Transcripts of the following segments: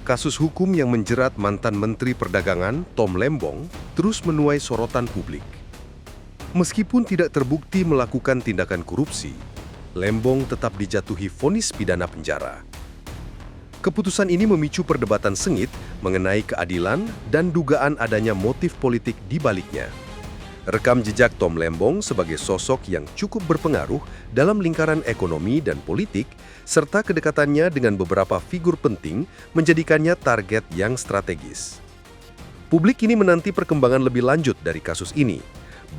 Kasus hukum yang menjerat mantan Menteri Perdagangan, Tom Lembong, terus menuai sorotan publik. Meskipun tidak terbukti melakukan tindakan korupsi, Lembong tetap dijatuhi vonis pidana penjara. Keputusan ini memicu perdebatan sengit mengenai keadilan dan dugaan adanya motif politik di baliknya. Rekam jejak Tom Lembong sebagai sosok yang cukup berpengaruh dalam lingkaran ekonomi dan politik, serta kedekatannya dengan beberapa figur penting menjadikannya target yang strategis. Publik ini menanti perkembangan lebih lanjut dari kasus ini.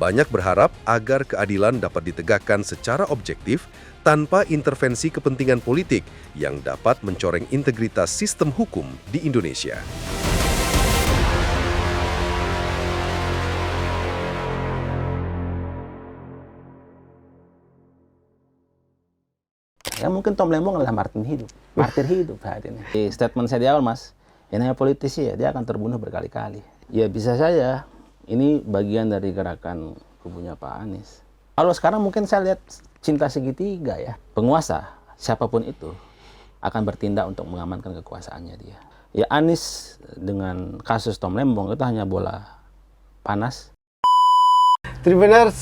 Banyak berharap agar keadilan dapat ditegakkan secara objektif tanpa intervensi kepentingan politik yang dapat mencoreng integritas sistem hukum di Indonesia. Ya mungkin Tom Lembong adalah martir hidup saat ini. Di statement saya di awal, Mas, yang namanya politisi ya, dia akan terbunuh berkali-kali. Ya bisa saja ini bagian dari gerakan kubunya Pak Anies. Kalau sekarang mungkin saya lihat cinta segitiga ya. Penguasa, siapapun itu, akan bertindak untuk mengamankan kekuasaannya dia. Ya Anies dengan kasus Tom Lembong itu hanya bola panas. Tribuners,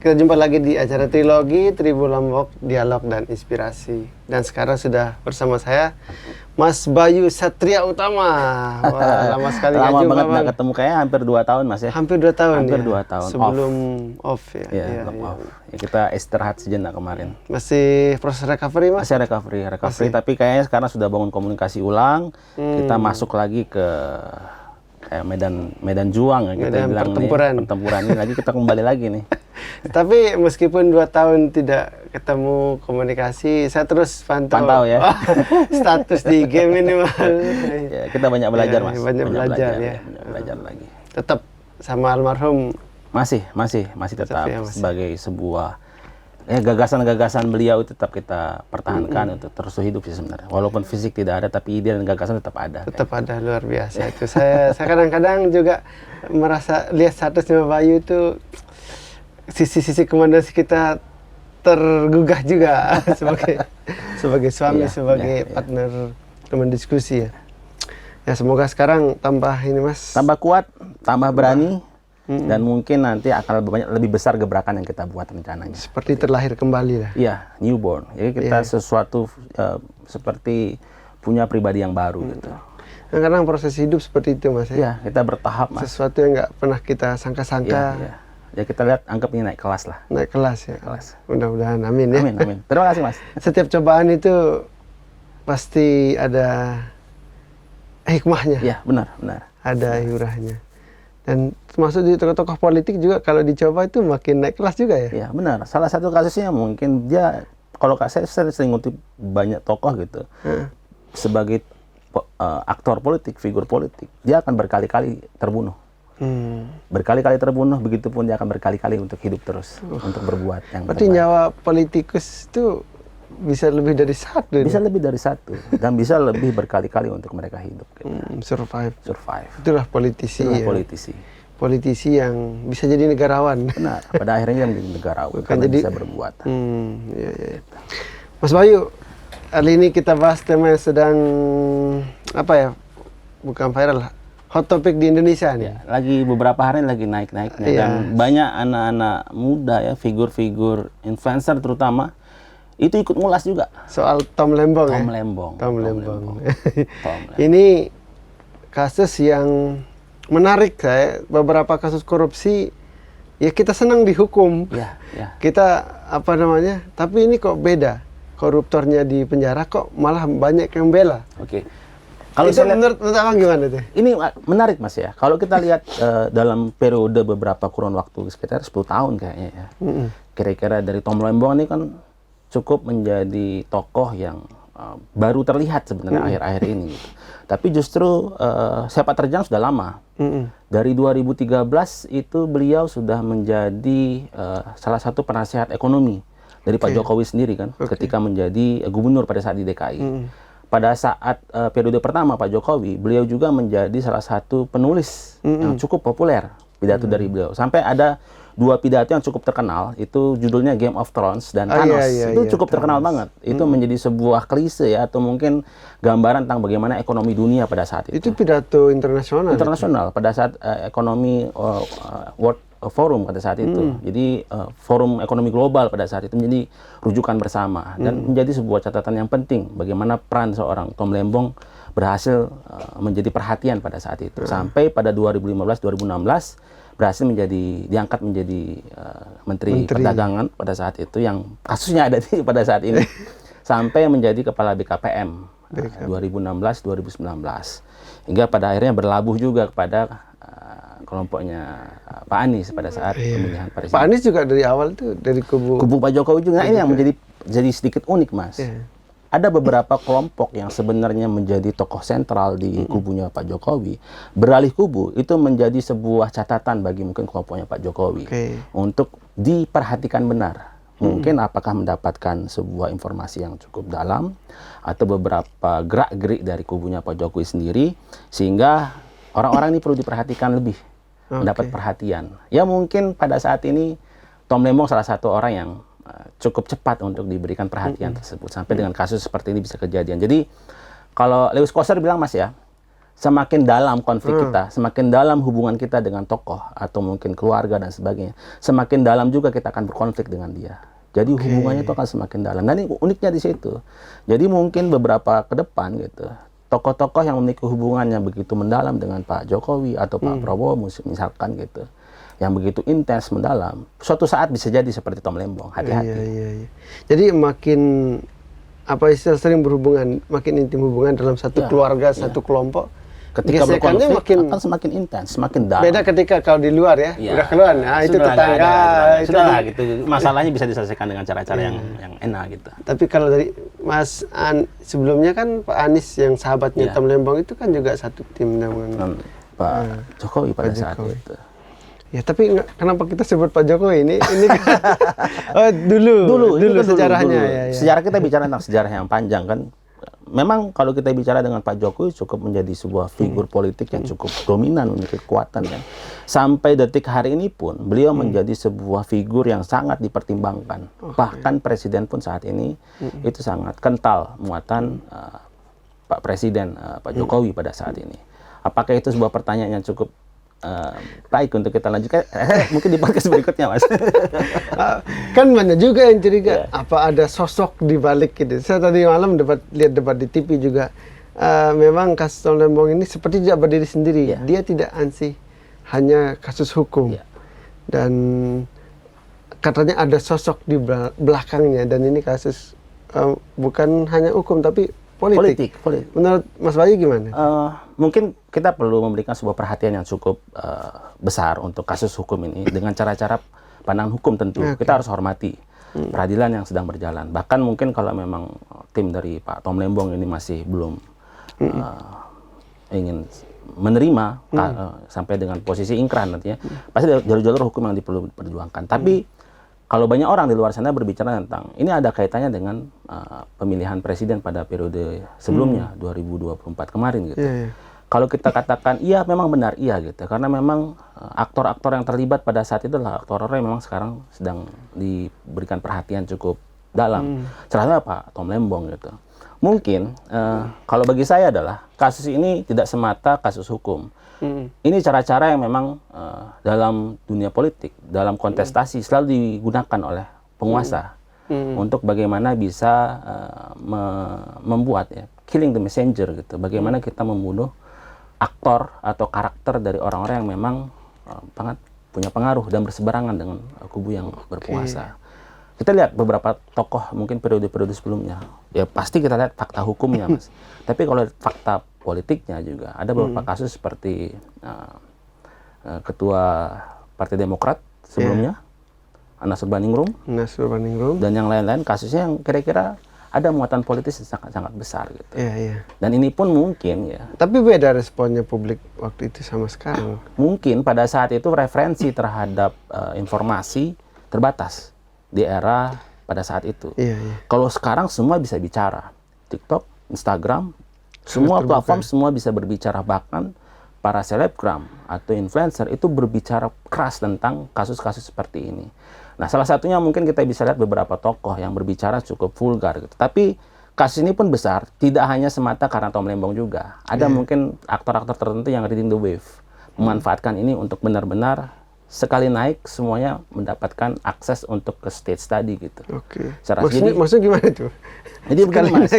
kita jumpa lagi di acara Trilogi, Tribu Lombok, Dialog dan Inspirasi. Dan sekarang sudah bersama saya, Mas Bayu Satria Utama. Wah, lama sekali nggak Lama jumpa, banget nggak Bang. ketemu, kayaknya hampir 2 tahun, Mas ya. Hampir 2 tahun Hampir ya? 2 tahun. Sebelum off ya? Ya, off. Ya, kita istirahat sejenak kemarin. Masih proses recovery, Mas? Masih recovery, Masih. tapi kayaknya sekarang sudah bangun komunikasi ulang. Kita masuk lagi ke kayak medan juang ya, kita Medan bilang pertempuran. nih, pertempuran ini lagi kita kembali lagi nih. Tapi meskipun 2 tahun tidak ketemu komunikasi, saya terus Pantau ya. status di game minimal. Ya, kita banyak belajar, Ya, Mas. banyak belajar ya. Banyak belajar lagi. Tetap sama almarhum. Masih tetap ya, Mas. sebagai sebuah gagasan-gagasan beliau itu tetap kita pertahankan untuk terus hidup sih sebenarnya. Walaupun fisik tidak ada, tapi ide dan gagasan tetap ada. Tetap ada, luar biasa itu. Saya kadang-kadang juga merasa lihat statusnya Bayu itu sisi-sisi kemandirian kita tergugah juga sebagai suami, sebagai partner teman diskusi ya. Ya semoga sekarang tambah ini, Mas. Tambah kuat, tambah berani, dan mungkin nanti akan lebih besar gebrakan yang kita buat rencananya. Seperti terlahir kembali lah. Iya, newborn. Jadi kita sesuatu seperti punya pribadi yang baru gitu. Nah, kadang proses hidup seperti itu, Mas. Iya, kita bertahap, Mas. Sesuatu yang nggak pernah kita sangka-sangka. Iya. Ya kita lihat, anggap ini naik kelas lah. Naik kelas ya. Kelas. Mudah-mudahan, amin ya. Amin. Terima kasih, Mas. Setiap cobaan itu pasti ada hikmahnya. Iya, benar. Ada hikmahnya. Dan termasuk di tokoh-tokoh politik juga kalau dicoba itu makin naik kelas juga ya. Iya, benar. Salah satu kasusnya mungkin dia, kalau saya sering ngutip banyak tokoh gitu. Sebagai aktor politik, figur politik, dia akan berkali-kali terbunuh. Berkali-kali terbunuh, begitupun dia akan berkali-kali untuk hidup terus, untuk berbuat yang Berarti terbaik. nyawa politikus itu bisa lebih dari satu. Bisa lebih dari satu, dan bisa lebih berkali-kali untuk mereka hidup. Gitu. Survive. Itulah Itulah politisi ya. politisi. Politisi yang bisa jadi negarawan. Benar, pada akhirnya dia menjadi negarawan, karena jadi- bisa berbuat. Iya. Mas Bayu, kali ini kita bahas tema yang sedang bukan viral, hot topic di Indonesia nih. Ya, lagi beberapa hari lagi naik-naiknya, Iya. dan banyak anak-anak muda ya, figur-figur influencer terutama, itu ikut ngulas juga. Soal Tom Lembong ya. Tom Lembong. Ini kasus yang menarik saya. Beberapa kasus korupsi ya kita senang dihukum. Ya. Kita tapi ini kok beda. Koruptornya di penjara kok malah banyak yang bela. Oke. Kalau Kalau saya lihat, menurut Abang gimana tuh? ini menarik, Mas ya. Kalau kita lihat dalam periode beberapa kurun waktu sekitar 10 tahun kayaknya ya. Kira-kira dari Tom Lembong ini kan cukup menjadi tokoh yang baru terlihat sebenarnya akhir-akhir ini. Gitu. Tapi justru sepak terjang sudah lama. Dari 2013 itu beliau sudah menjadi salah satu penasehat ekonomi dari Pak Jokowi sendiri kan, ketika menjadi gubernur pada saat di DKI. Pada saat periode pertama Pak Jokowi, beliau juga menjadi salah satu penulis yang cukup populer pidato dari beliau. Sampai ada dua pidato yang cukup terkenal, itu judulnya Game of Thrones dan Thanos. Itu cukup terkenal banget. Itu menjadi sebuah klise ya, atau mungkin gambaran tentang bagaimana ekonomi dunia pada saat itu. Itu pidato internasional. Internasional pada saat ekonomi World Forum pada saat itu. Jadi forum ekonomi global pada saat itu menjadi rujukan bersama dan menjadi sebuah catatan yang penting bagaimana peran seorang Tom Lembong berhasil menjadi perhatian pada saat itu. Sampai pada 2015-2016 berhasil diangkat menjadi Menteri Perdagangan pada saat itu, yang kasusnya ada pada saat ini, sampai menjadi Kepala BKPM 2016-2019, hingga pada akhirnya berlabuh juga kepada kelompoknya Pak Anies pada saat pemilihan presiden. Pak Anies juga dari awal itu dari kubu Pak Jokowi juga. Nah, ini yang jadi sedikit unik, Mas. Ada beberapa kelompok yang sebenarnya menjadi tokoh sentral di kubunya Pak Jokowi, beralih kubu, itu menjadi sebuah catatan bagi mungkin kelompoknya Pak Jokowi untuk diperhatikan benar. Mungkin apakah mendapatkan sebuah informasi yang cukup dalam atau beberapa gerak-gerik dari kubunya Pak Jokowi sendiri, sehingga orang-orang ini perlu diperhatikan lebih, mendapat perhatian. Ya mungkin pada saat ini Tom Lembong salah satu orang yang cukup cepat untuk diberikan perhatian tersebut sampai dengan kasus seperti ini bisa kejadian. Jadi kalau Lewis Koser bilang, Mas ya, semakin dalam konflik kita, semakin dalam hubungan kita dengan tokoh atau mungkin keluarga dan sebagainya, semakin dalam juga kita akan berkonflik dengan dia. Jadi hubungannya itu akan semakin dalam. Dan ini uniknya di situ. Jadi mungkin beberapa ke depan gitu, tokoh-tokoh yang memiliki hubungannya begitu mendalam dengan Pak Jokowi atau Pak Prabowo misalkan gitu, yang begitu intens mendalam, suatu saat bisa jadi seperti Tom Lembong. Hati-hati. Iya. Jadi makin sering berhubungan, makin intim hubungan dalam satu keluarga, satu kelompok. Ketika gesekannya berkonflik akan semakin intens, semakin dalam. Beda ketika kalau di luar ya, udah keluar, nah itu tetangga. Sudah gitu. Masalahnya bisa diselesaikan dengan cara-cara yang enak gitu. Tapi kalau dari Mas sebelumnya kan Pak Anies yang sahabatnya Tom Lembong itu kan juga satu tim dengan Pak Jokowi pada saat itu. Ya, tapi kenapa kita sebut Pak Jokowi ini kan dulu sejarahnya. Dulu. Ya. Sejarah kita bicara tentang sejarah yang panjang kan. Memang kalau kita bicara dengan Pak Jokowi cukup menjadi sebuah figur politik yang cukup dominan, memiliki kekuatan kan. Sampai detik hari ini pun beliau menjadi sebuah figur yang sangat dipertimbangkan. Bahkan presiden pun saat ini itu sangat kental muatan Pak Presiden Pak Jokowi pada saat ini. Apakah itu sebuah pertanyaan yang cukup baik untuk kita lanjutkan? Mungkin di podcast berikutnya, Mas. Kan banyak juga yang curiga apa ada sosok di balik gitu. Saya tadi malam lihat debat di TV juga. Memang kasus Tom Lembong ini seperti tidak berdiri sendiri. Dia tidak ansih hanya kasus hukum. Dan katanya ada sosok di belakangnya, dan ini kasus bukan hanya hukum tapi politik. Menurut Mas Bayu gimana? Mungkin kita perlu memberikan sebuah perhatian yang cukup besar untuk kasus hukum ini dengan cara-cara pandangan hukum tentu. Kita harus hormati peradilan yang sedang berjalan. Bahkan mungkin kalau memang tim dari Pak Tom Lembong ini masih belum ingin menerima sampai dengan posisi ingkrah nantinya, pasti ada jalur-jalur hukum yang perlu diperjuangkan. Tapi kalau banyak orang di luar sana berbicara tentang ini ada kaitannya dengan pemilihan presiden pada periode sebelumnya 2024 kemarin gitu. Kalau kita katakan iya memang benar iya gitu, karena memang aktor-aktor yang terlibat pada saat itu adalah aktor yang memang sekarang sedang diberikan perhatian cukup dalam. Salah satunya Pak Tom Lembong gitu. Mungkin kalau bagi saya adalah kasus ini tidak semata kasus hukum. Ini cara-cara yang memang dalam dunia politik, dalam kontestasi selalu digunakan oleh penguasa untuk bagaimana bisa membuat killing the messenger gitu. Bagaimana kita membunuh aktor atau karakter dari orang-orang yang memang sangat punya pengaruh dan berseberangan dengan kubu yang berkuasa. Kita lihat beberapa tokoh mungkin periode-periode sebelumnya. Ya pasti kita lihat fakta hukumnya, Mas. Tapi kalau fakta politiknya juga ada beberapa kasus seperti ketua Partai Demokrat sebelumnya, Anas Urbaningrum, dan yang lain-lain kasusnya yang kira-kira ada muatan politis yang sangat-sangat besar gitu. Dan ini pun mungkin ya. Tapi beda responnya publik waktu itu sama sekarang. Mungkin pada saat itu referensi terhadap informasi terbatas di era pada saat itu. Kalau sekarang semua bisa bicara, TikTok, Instagram, semua platform semua bisa berbicara, bahkan para selebgram atau influencer itu berbicara keras tentang kasus-kasus seperti ini. Nah, salah satunya mungkin kita bisa lihat beberapa tokoh yang berbicara cukup vulgar gitu. Tapi kasus ini pun besar, tidak hanya semata karena Tom Lembong juga. Ada mungkin aktor-aktor tertentu yang riding the wave, memanfaatkan ini untuk benar-benar sekali naik semuanya mendapatkan akses untuk ke stage tadi gitu. Oke. Jadi, Maksudnya gimana tuh? Jadi begini Mas,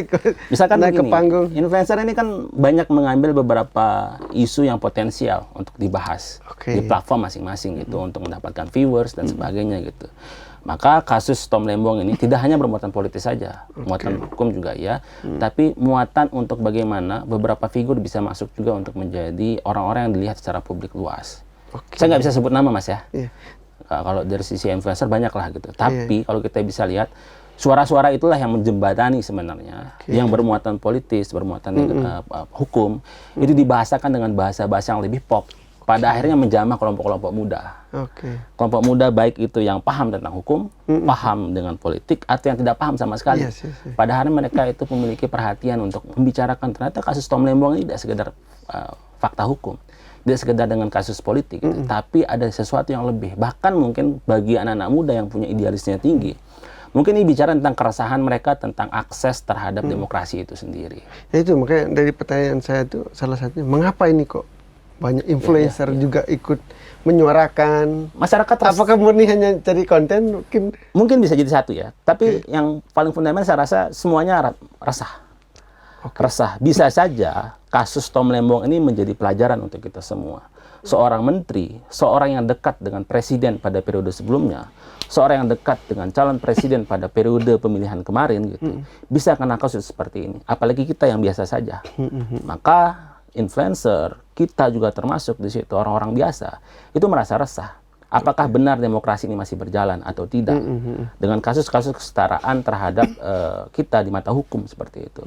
misalkan naik ke begini, panggung. influencer ini kan banyak mengambil beberapa isu yang potensial untuk dibahas di platform masing-masing gitu untuk mendapatkan viewers dan sebagainya gitu. Maka kasus Tom Lembong ini tidak hanya bermuatan politis saja, muatan hukum juga ya, tapi muatan untuk bagaimana beberapa figur bisa masuk juga untuk menjadi orang-orang yang dilihat secara publik luas. Saya nggak bisa sebut nama Mas ya. Kalau dari sisi influencer banyak lah gitu. Tapi kalau kita bisa lihat suara-suara itulah yang menjembatani sebenarnya yang bermuatan politis, bermuatan hukum itu dibahasakan dengan bahasa-bahasa yang lebih pop. Pada akhirnya menjamah kelompok-kelompok muda. Kelompok muda baik itu yang paham tentang hukum, paham dengan politik, atau yang tidak paham sama sekali. Pada akhirnya mereka itu memiliki perhatian untuk membicarakan ternyata kasus Tom Lembong ini tidak sekedar fakta hukum. Tidak sekedar dengan kasus politik, gitu. Tapi ada sesuatu yang lebih. Bahkan mungkin bagi anak-anak muda yang punya idealisnya tinggi, mungkin ini bicara tentang keresahan mereka tentang akses terhadap demokrasi itu sendiri. Ya itu makanya dari pertanyaan saya tuh salah satunya, mengapa ini kok banyak influencer juga ikut menyuarakan? Masyarakat apakah murni hanya cari konten? Mungkin bisa jadi satu ya. Tapi yang paling fundamental saya rasa semuanya resah. Resah. Bisa saja kasus Tom Lembong ini menjadi pelajaran untuk kita semua. Seorang menteri, seorang yang dekat dengan presiden pada periode sebelumnya, seorang yang dekat dengan calon presiden pada periode pemilihan kemarin gitu, bisa kena kasus seperti ini. Apalagi kita yang biasa saja. Maka influencer, kita juga termasuk di situ orang-orang biasa, itu merasa resah. Apakah benar demokrasi ini masih berjalan atau tidak? Dengan kasus-kasus kesetaraan terhadap kita di mata hukum seperti itu.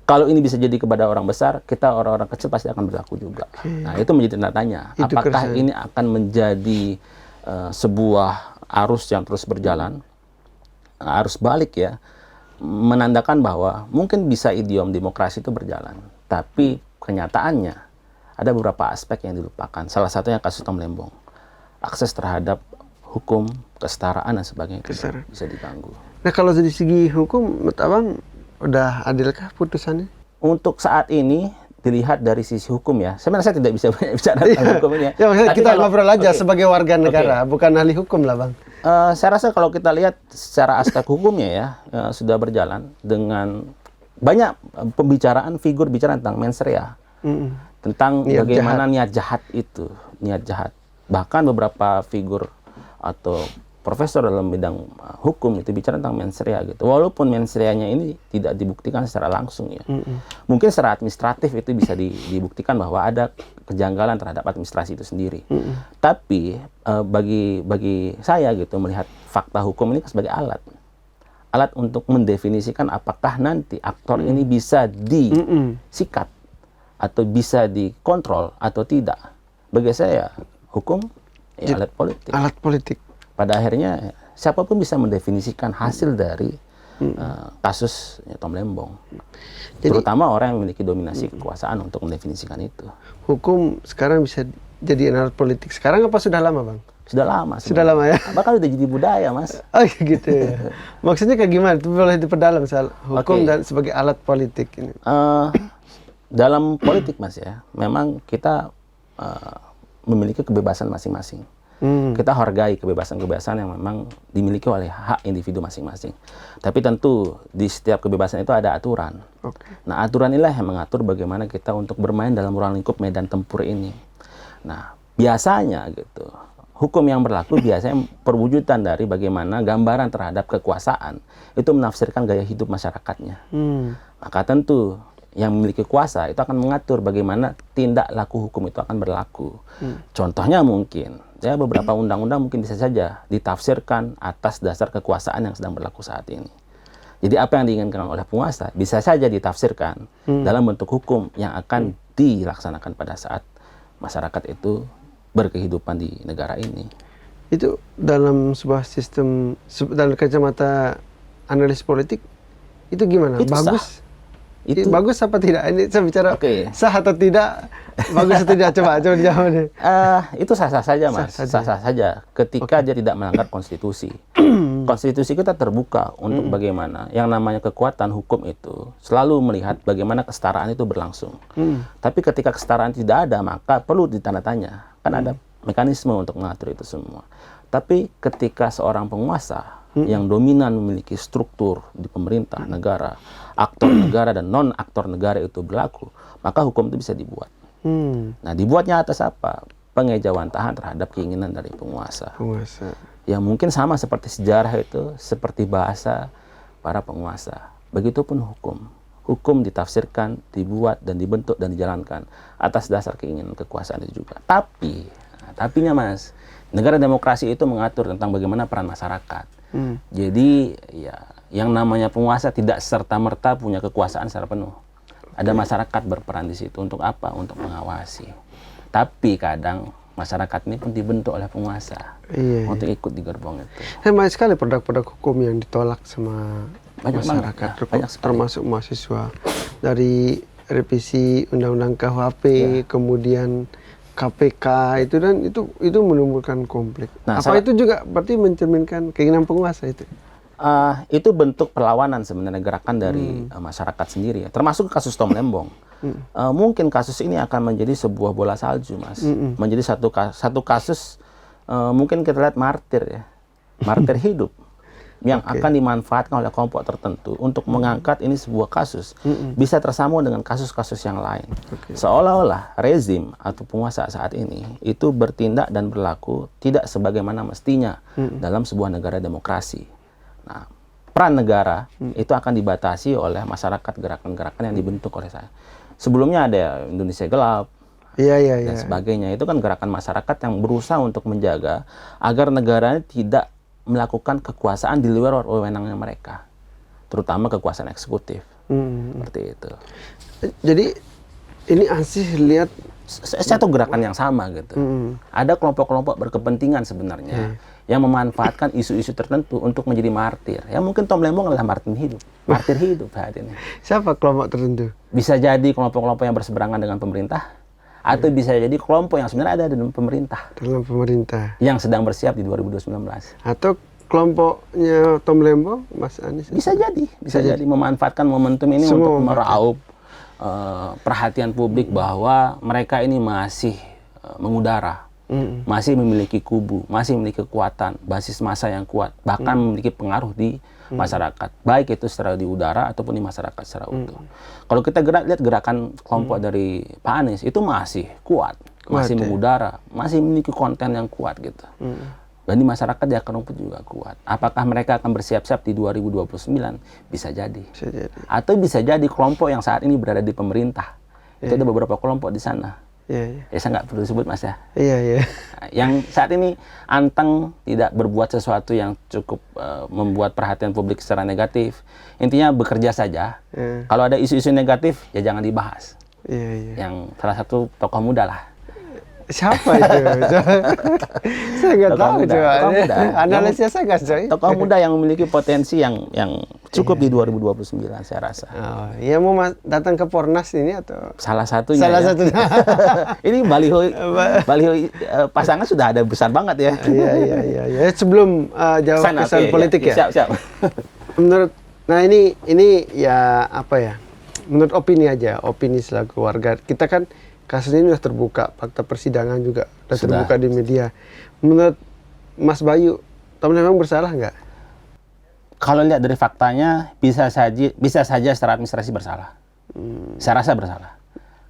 Kalau ini bisa jadi kepada orang besar, kita orang-orang kecil pasti akan berlaku juga. Nah, itu menjadi tanda tanya. Apakah ini akan menjadi sebuah arus yang terus berjalan? Arus balik ya, menandakan bahwa mungkin bisa idiom demokrasi itu berjalan. Tapi kenyataannya, ada beberapa aspek yang dilupakan. Salah satunya kasus Tom Lembong. Akses terhadap hukum, kesetaraan dan sebagainya bisa diganggu. Nah, kalau dari segi hukum, menurut Abang udah adilkah putusannya? Untuk saat ini dilihat dari sisi hukum ya. Sebenarnya saya tidak bisa bicara tentang hukum ini ya. Ya maksudnya kita ngobrol aja sebagai warga negara, bukan ahli hukum lah Bang. Saya rasa kalau kita lihat secara aspek hukumnya ya, sudah berjalan dengan banyak pembicaraan figur bicara tentang mens rea. Tentang bagaimana niat jahat itu, niat jahat. Bahkan beberapa figur atau profesor dalam bidang hukum itu bicara tentang mens rea gitu. Walaupun mens rea-nya ini tidak dibuktikan secara langsung ya. Mungkin secara administratif itu bisa dibuktikan bahwa ada kejanggalan terhadap administrasi itu sendiri. Tapi bagi saya gitu melihat fakta hukum ini sebagai alat. Alat untuk mendefinisikan apakah nanti aktor ini bisa disikat atau bisa dikontrol atau tidak. Bagi saya hukum ya alat politik. Alat politik. Pada akhirnya siapapun bisa mendefinisikan hasil dari kasus Tom Lembong. Jadi, terutama orang yang memiliki dominasi kekuasaan untuk mendefinisikan itu. Hukum sekarang bisa jadi alat politik. Sekarang apa sudah lama, Bang? Sudah lama. Sudah lama ya? Bahkan udah jadi budaya, Mas. Oh gitu ya. Maksudnya kayak gimana? Itu boleh diperdalam soal hukum dan sebagai alat politik ini. Dalam politik, Mas ya, memang kita memiliki kebebasan masing-masing. Kita hargai kebebasan-kebebasan yang memang dimiliki oleh hak individu masing-masing. Tapi tentu di setiap kebebasan itu ada aturan. Nah, aturan inilah yang mengatur bagaimana kita untuk bermain dalam ruang lingkup medan tempur ini. Nah, biasanya gitu, hukum yang berlaku biasanya perwujudan dari bagaimana gambaran terhadap kekuasaan itu menafsirkan gaya hidup masyarakatnya. Maka tentu yang memiliki kuasa itu akan mengatur bagaimana tindak laku hukum itu akan berlaku. Contohnya mungkin, ya beberapa undang-undang mungkin bisa saja ditafsirkan atas dasar kekuasaan yang sedang berlaku saat ini. Jadi apa yang diinginkan oleh penguasa bisa saja ditafsirkan dalam bentuk hukum yang akan dilaksanakan pada saat masyarakat itu berkehidupan di negara ini. Itu dalam sebuah sistem, dalam kacamata analis politik, itu gimana? Itu bagus? Itu bagus apa tidak? Ini saya bicara Oke. sah atau tidak, bagus atau tidak, coba dijawab nih. Itu sah-sah saja, Mas. Sah-sah saja ketika dia tidak melanggar konstitusi. Konstitusi kita terbuka untuk bagaimana yang namanya kekuatan hukum itu selalu melihat bagaimana kesetaraan itu berlangsung. Tapi ketika kesetaraan tidak ada, maka perlu ditandatanya. Kan ada mekanisme untuk mengatur itu semua. Tapi ketika seorang penguasa yang dominan memiliki struktur di pemerintah negara, aktor negara dan non-aktor negara itu berlaku, maka hukum itu bisa dibuat. Nah, dibuatnya atas apa? Pengejawantahan terhadap keinginan dari penguasa. Yang mungkin sama seperti sejarah itu, seperti bahasa para penguasa. Begitupun hukum. Hukum ditafsirkan, dibuat, dan dibentuk, dan dijalankan atas dasar keinginan kekuasaan itu juga. Tapinya Mas, negara demokrasi itu mengatur tentang bagaimana peran masyarakat. Jadi, ya, yang namanya penguasa tidak serta-merta punya kekuasaan secara penuh. Ada masyarakat berperan di situ. Untuk apa? Untuk mengawasi. Tapi kadang masyarakat ini pun dibentuk oleh penguasa untuk ikut di gerbong itu. Banyak sekali produk-produk hukum yang ditolak sama masyarakat, termasuk mahasiswa. Dari revisi Undang-Undang KUHP, kemudian KPK itu, dan itu menimbulkan konflik. Nah, apa itu juga berarti mencerminkan keinginan penguasa itu? Itu bentuk perlawanan sebenarnya, gerakan dari masyarakat sendiri ya. Termasuk kasus Tom Lembong. Mungkin kasus ini akan menjadi sebuah bola salju, Mas. Menjadi satu kasus, mungkin kita lihat martir ya. Martir hidup. Yang akan dimanfaatkan oleh kelompok tertentu untuk mengangkat ini sebuah kasus. Bisa tersambung dengan kasus-kasus yang lain. Seolah-olah rezim atau penguasa saat ini itu bertindak dan berlaku tidak sebagaimana mestinya dalam sebuah negara demokrasi. Nah, peran negara itu akan dibatasi oleh masyarakat, gerakan-gerakan yang dibentuk oleh saya. Sebelumnya ada Indonesia Gelap, dan sebagainya. Itu kan gerakan masyarakat yang berusaha untuk menjaga agar negaranya tidak melakukan kekuasaan di luar wewenangnya mereka, terutama kekuasaan eksekutif. Seperti itu. Jadi ini Ansih lihat satu gerakan yang sama gitu. Ada kelompok-kelompok berkepentingan sebenarnya yang memanfaatkan isu-isu tertentu untuk menjadi martir. Ya mungkin Tom Lembong adalah martir hidup saat ini. Siapa kelompok tertentu? Bisa jadi kelompok-kelompok yang berseberangan dengan pemerintah, atau bisa jadi kelompok yang sebenarnya ada dalam pemerintah. Yang sedang bersiap di 2019. Atau kelompoknya Tom Lembong, Mas Anies? Bisa jadi memanfaatkan momentum ini untuk meraup perhatian publik bahwa mereka ini masih mengudara, masih memiliki kubu, masih memiliki kekuatan, basis massa yang kuat, bahkan memiliki pengaruh di masyarakat, baik itu secara di udara ataupun di masyarakat secara utuh. Kalau kita lihat gerakan kelompok dari Pak Anies itu masih kuat, masih mengudara, masih memiliki konten yang kuat gitu. Dan di masyarakat di akar rumput juga kuat. Apakah mereka akan bersiap-siap di 2029? Bisa jadi. Atau bisa jadi kelompok yang saat ini berada di pemerintah. Itu ada beberapa kelompok di sana. Ya saya nggak perlu sebut Mas ya. Yang saat ini anteng tidak berbuat sesuatu yang cukup membuat perhatian publik secara negatif. Intinya bekerja saja. Kalau ada isu-isu negatif ya jangan dibahas. Yang salah satu tokoh muda lah. Siapa itu? Saya nggak tahu. Analisnya saya nggak tahu. Tokoh muda yang memiliki potensi yang cukup di 2029 saya rasa. Iya mau datang ke Pornas ini atau? Salah satunya. Ini baliho pasangan sudah ada besar banget ya. Iya. Sebelum jawab kesan politik ya. Siap. Menurut, ini ya apa ya? Menurut opini aja, opini selaku warga. Kita kan kasus ini sudah terbuka, fakta persidangan juga sudah terbuka di media. Menurut Mas Bayu, Tom Lembong bersalah nggak? Kalau lihat dari faktanya, bisa saja secara administrasi bersalah. Saya rasa bersalah,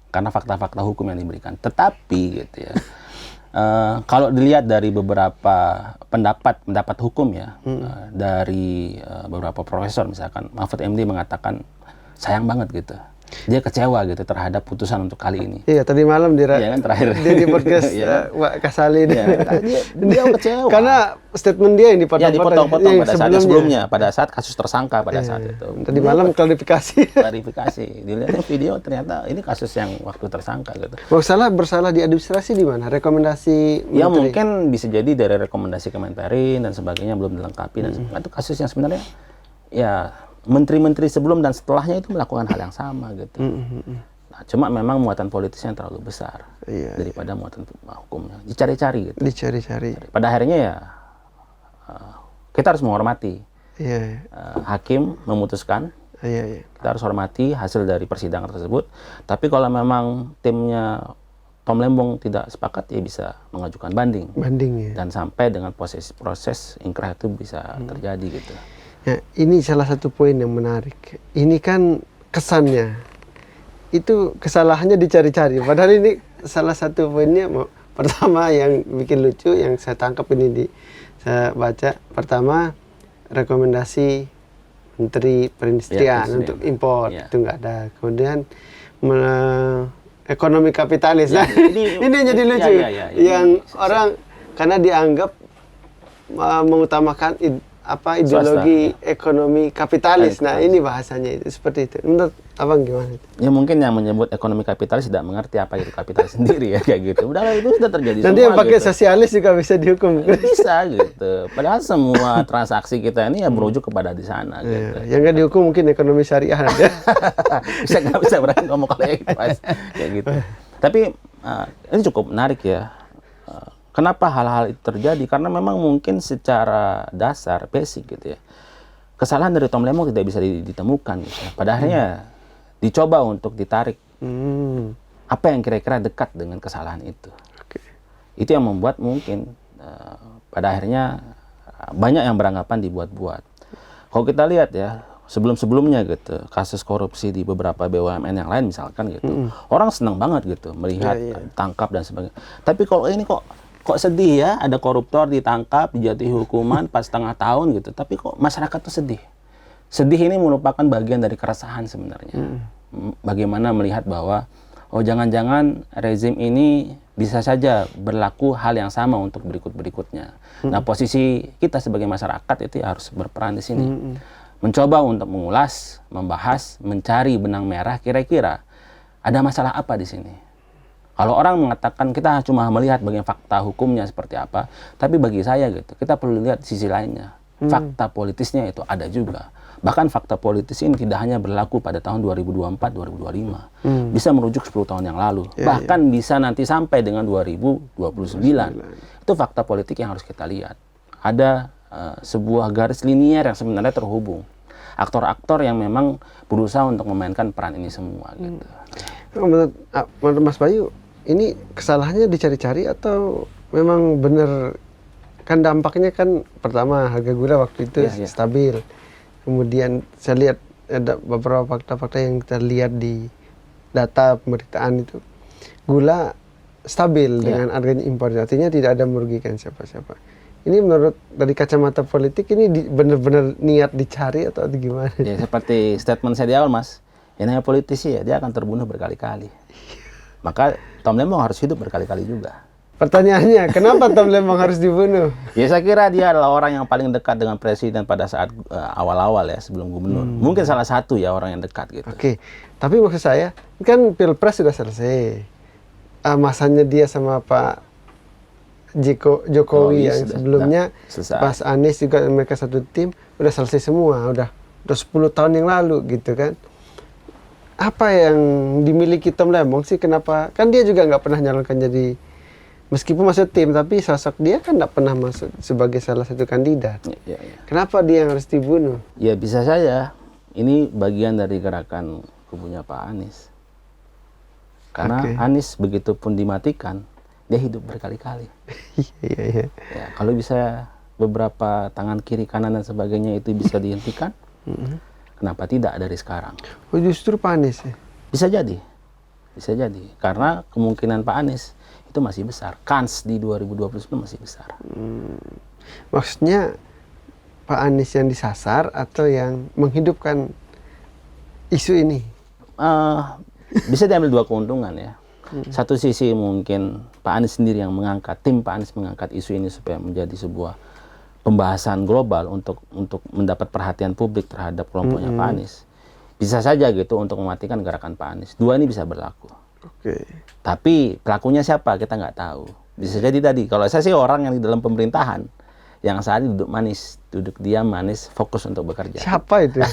karena fakta-fakta hukum yang diberikan. Tetapi, gitu ya, kalau dilihat dari beberapa pendapat hukum ya, dari beberapa profesor, misalkan Mahfud MD mengatakan sayang banget gitu. Dia kecewa gitu terhadap putusan untuk kali ini. Iya, tadi malam dia kan, terakhir dia di podcast Wak Kasali dia kecewa. Karena statement dia yang dipotong-potong pada saat sebelumnya, pada saat kasus tersangka pada saat itu. Tadi malam klarifikasi. Dilihat video ternyata ini kasus yang waktu tersangka gitu. Bersalah di administrasi di mana? Rekomendasi ya menteri? Mungkin bisa jadi dari rekomendasi Kemenperin dan sebagainya belum dilengkapi dan itu kasus yang sebenarnya ya menteri-menteri sebelum dan setelahnya itu melakukan hal yang sama gitu. Nah, cuma memang muatan politisnya terlalu besar daripada muatan hukumnya. Dicari-cari gitu. Dicari-cari. Pada akhirnya ya kita harus menghormati. Hakim memutuskan. Kita harus hormati hasil dari persidangan tersebut. Tapi kalau memang timnya Tom Lembong tidak sepakat, ya bisa mengajukan banding. Dan sampai dengan proses ingkrah itu bisa terjadi gitu. Ya, ini salah satu poin yang menarik. Ini kan kesannya itu kesalahannya dicari-cari. Padahal ini salah satu poinnya, pertama yang bikin lucu yang saya tangkap ini saya baca, pertama rekomendasi Menteri Perindustrian untuk impor itu nggak ada. Kemudian ekonomi kapitalis. Nah, ini yang jadi lucu. Yang orang karena dianggap mengutamakan ideologi swasta, ekonomi kapitalis. Nah, ini bahasanya itu seperti itu. Menurut Abang gimana itu? Ya mungkin yang menyebut ekonomi kapitalis tidak mengerti apa itu kapitalis sendiri ya, kayak gitu. Udah itu sudah terjadi. Nanti yang pakai sosialis juga bisa dihukum. Bisa gitu. Padahal semua transaksi kita ini ya merujuk kepada di sana gitu. Yang nggak dihukum mungkin ekonomi syariah. nggak bisa berani ngomong kalau kayak gitu. Tapi ini cukup menarik ya. Kenapa hal-hal itu terjadi? Karena memang mungkin secara dasar, basic gitu ya, kesalahan dari Tom Lembong tidak bisa ditemukan gitu ya. Pada akhirnya dicoba untuk ditarik apa yang kira-kira dekat dengan kesalahan itu. Itu yang membuat mungkin pada akhirnya banyak yang beranggapan dibuat-buat. Kalau kita lihat ya, sebelum-sebelumnya gitu, kasus korupsi di beberapa BUMN yang lain misalkan gitu, orang senang banget gitu melihat tangkap dan sebagainya. Tapi kalau ini kok sedih ya, ada koruptor ditangkap, dijatuhi hukuman 4,5 tahun gitu. Tapi kok masyarakat tuh sedih. Sedih ini merupakan bagian dari keresahan sebenarnya. Bagaimana melihat bahwa, oh jangan-jangan rezim ini bisa saja berlaku hal yang sama untuk berikut-berikutnya. Nah, posisi kita sebagai masyarakat itu harus berperan di sini. Mencoba untuk mengulas, membahas, mencari benang merah kira-kira ada masalah apa di sini. Kalau orang mengatakan kita cuma melihat bagian fakta hukumnya seperti apa, tapi bagi saya gitu, kita perlu lihat sisi lainnya. Fakta politisnya itu ada juga. Bahkan fakta politis ini tidak hanya berlaku pada tahun 2024-2025. Bisa merujuk 10 tahun yang lalu. Bahkan bisa nanti sampai dengan 2029. Itu fakta politik yang harus kita lihat. Ada sebuah garis linier yang sebenarnya terhubung. Aktor-aktor yang memang berusaha untuk memainkan peran ini semua gitu. Menurut Mas Bayu, ini kesalahannya dicari-cari atau memang benar? Kan dampaknya kan pertama harga gula waktu itu stabil. Kemudian saya lihat ada beberapa fakta-fakta yang kita lihat di data pemberitaan itu. Gula stabil dengan harganya impor, artinya tidak ada merugikan siapa-siapa. Ini menurut dari kacamata politik ini benar-benar niat dicari atau gimana? Ya seperti statement saya di awal, Mas. Yang namanya politisi ya, dia akan terbunuh berkali-kali. Maka Tom Lembong harus hidup berkali-kali juga. Pertanyaannya, kenapa Tom Lembong harus dibunuh? Ya saya kira dia adalah orang yang paling dekat dengan presiden pada saat awal-awal ya, sebelum gubernur. Mungkin salah satu ya orang yang dekat gitu. Oke, tapi maksud saya, kan Pilpres sudah selesai. Masanya dia sama Pak Jokowi yang sebelumnya, pas Anies juga mereka satu tim, udah selesai semua, udah 10 tahun yang lalu gitu kan. Apa yang dimiliki Tom Lembong sih? Kenapa? Kan dia juga nggak pernah nyalonkan jadi, meskipun masuk tim, tapi sosok dia kan nggak pernah masuk sebagai salah satu kandidat. Kenapa dia yang harus dibunuh? Ya bisa saja. Ini bagian dari gerakan kubunya Pak Anies. Karena Anies begitu pun dimatikan, dia hidup berkali-kali. Ya, kalau bisa beberapa tangan kiri, kanan dan sebagainya itu bisa dihentikan, kenapa tidak dari sekarang? Oh justru Pak Anies ya? Bisa jadi. Karena kemungkinan Pak Anies itu masih besar. Kans di 2029 masih besar. Maksudnya Pak Anies yang disasar atau yang menghidupkan isu ini? Bisa diambil dua keuntungan ya. Satu sisi mungkin Pak Anies sendiri yang mengangkat, tim Pak Anies mengangkat isu ini supaya menjadi sebuah pembahasan global untuk mendapat perhatian publik terhadap kelompoknya Pak Anies. Bisa saja gitu untuk mematikan gerakan Pak Anies. Dua ini bisa berlaku. Tapi pelakunya siapa kita nggak tahu. Bisa jadi tadi, kalau saya sih orang yang di dalam pemerintahan yang saat ini duduk manis, duduk diam manis, fokus untuk bekerja. Siapa itu?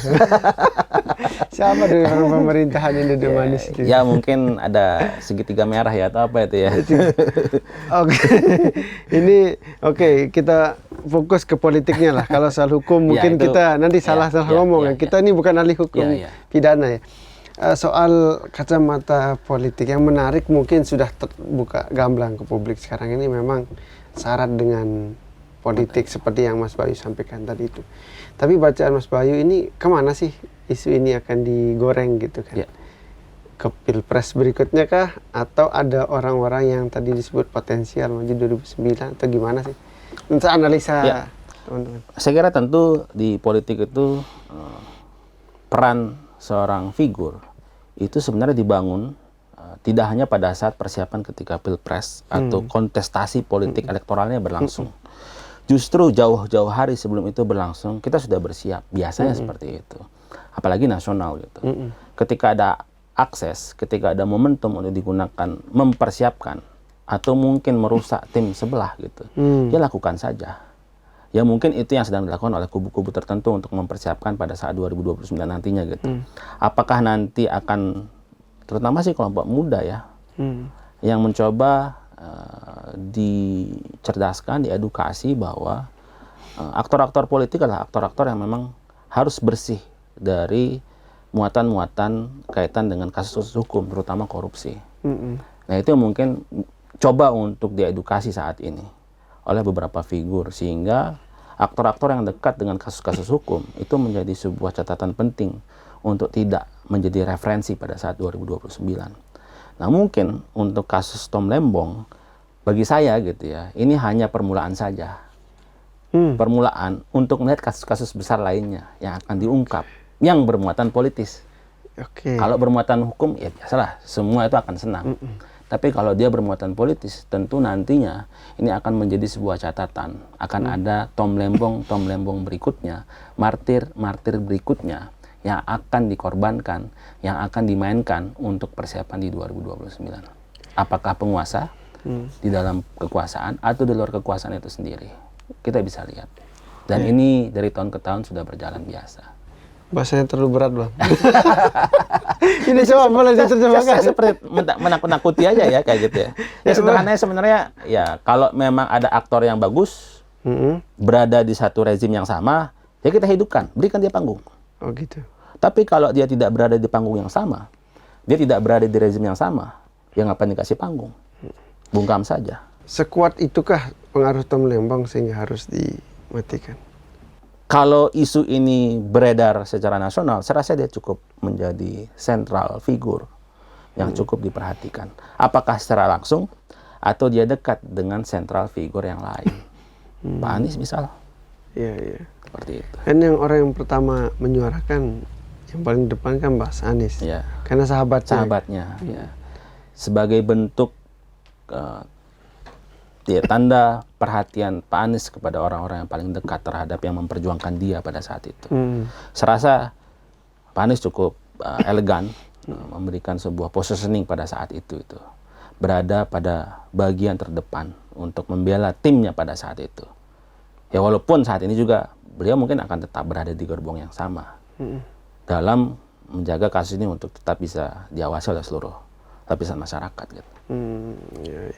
Siapa dari orang pemerintahan yang duduk manis itu? Ya mungkin ada segitiga merah ya atau apa itu ya. Oke, ini kita fokus ke politiknya lah. Kalau soal hukum mungkin itu, kita nanti salah ngomong ya. Kita ini bukan ahli hukum pidana ya. Soal kacamata politik yang menarik mungkin sudah terbuka gamblang ke publik sekarang ini memang syarat dengan politik seperti yang Mas Bayu sampaikan tadi itu. Tapi bacaan Mas Bayu ini kemana sih isu ini akan digoreng gitu kan? Ke pilpres berikutnya kah? Atau ada orang-orang yang tadi disebut potensial maju 2009 atau gimana sih? Untuk analisa teman-teman. Saya kira tentu di politik itu peran seorang figur itu sebenarnya dibangun tidak hanya pada saat persiapan ketika pilpres atau kontestasi politik elektoralnya berlangsung. Justru jauh-jauh hari sebelum itu berlangsung, kita sudah bersiap. Biasanya seperti itu. Apalagi nasional gitu. Ketika ada akses, ketika ada momentum untuk digunakan, mempersiapkan, atau mungkin merusak tim sebelah gitu, ya lakukan saja. Ya mungkin itu yang sedang dilakukan oleh kubu-kubu tertentu untuk mempersiapkan pada saat 2029 nantinya gitu. Apakah nanti akan terutama sih kelompok muda ya, yang mencoba dicerdaskan, diedukasi bahwa aktor-aktor politik adalah aktor-aktor yang memang harus bersih dari muatan-muatan kaitan dengan kasus hukum, terutama korupsi. Nah itu mungkin coba untuk diedukasi saat ini oleh beberapa figur, sehingga aktor-aktor yang dekat dengan kasus-kasus hukum itu menjadi sebuah catatan penting untuk tidak menjadi referensi pada saat 2029. Nah mungkin untuk kasus Tom Lembong, bagi saya gitu ya, ini hanya permulaan saja. Permulaan untuk melihat kasus-kasus besar lainnya yang akan diungkap, yang bermuatan politis. Kalau bermuatan hukum, ya biasalah, semua itu akan senang. Tapi kalau dia bermuatan politis, tentu nantinya ini akan menjadi sebuah catatan. Akan ada Tom Lembong berikutnya, martir berikutnya, yang akan dikorbankan, yang akan dimainkan untuk persiapan di 2029. Apakah penguasa di dalam kekuasaan atau di luar kekuasaan itu sendiri? Kita bisa lihat. Dan ini dari tahun ke tahun sudah berjalan biasa. Bahasanya terlalu berat, Bang. Ini coba boleh diterjemahkan. Saya seperti menakut-nakuti aja ya kayak gitu ya. Ya sederhananya sebenarnya ya kalau memang ada aktor yang bagus berada di satu rezim yang sama, ya kita hidupkan, berikan dia panggung. Oh gitu. Tapi kalau dia tidak berada di panggung yang sama, dia tidak berada di rezim yang sama, ya ngapain dikasih panggung? Bungkam saja. Sekuat itukah pengaruh Tom Lembong sehingga harus dimatikan? Kalau isu ini beredar secara nasional, saya rasa dia cukup menjadi sentral figur yang cukup diperhatikan. Apakah secara langsung atau dia dekat dengan sentral figur yang lain? Pak Anies misal. Iya. Seperti itu. Kan yang orang yang pertama menyuarakan yang paling depan kan Mas Anies. Ya. Karena sahabatnya. Ya. Sebagai bentuk tanda perhatian Pak Anies kepada orang-orang yang paling dekat terhadap yang memperjuangkan dia pada saat itu. Saya rasa Pak Anies cukup elegan memberikan sebuah positioning pada saat itu. Berada pada bagian terdepan untuk membela timnya pada saat itu. Ya walaupun saat ini juga beliau mungkin akan tetap berada di gerbong yang sama. Dalam menjaga kasus ini untuk tetap bisa diawasi oleh seluruh lapisan masyarakat gitu. Ya.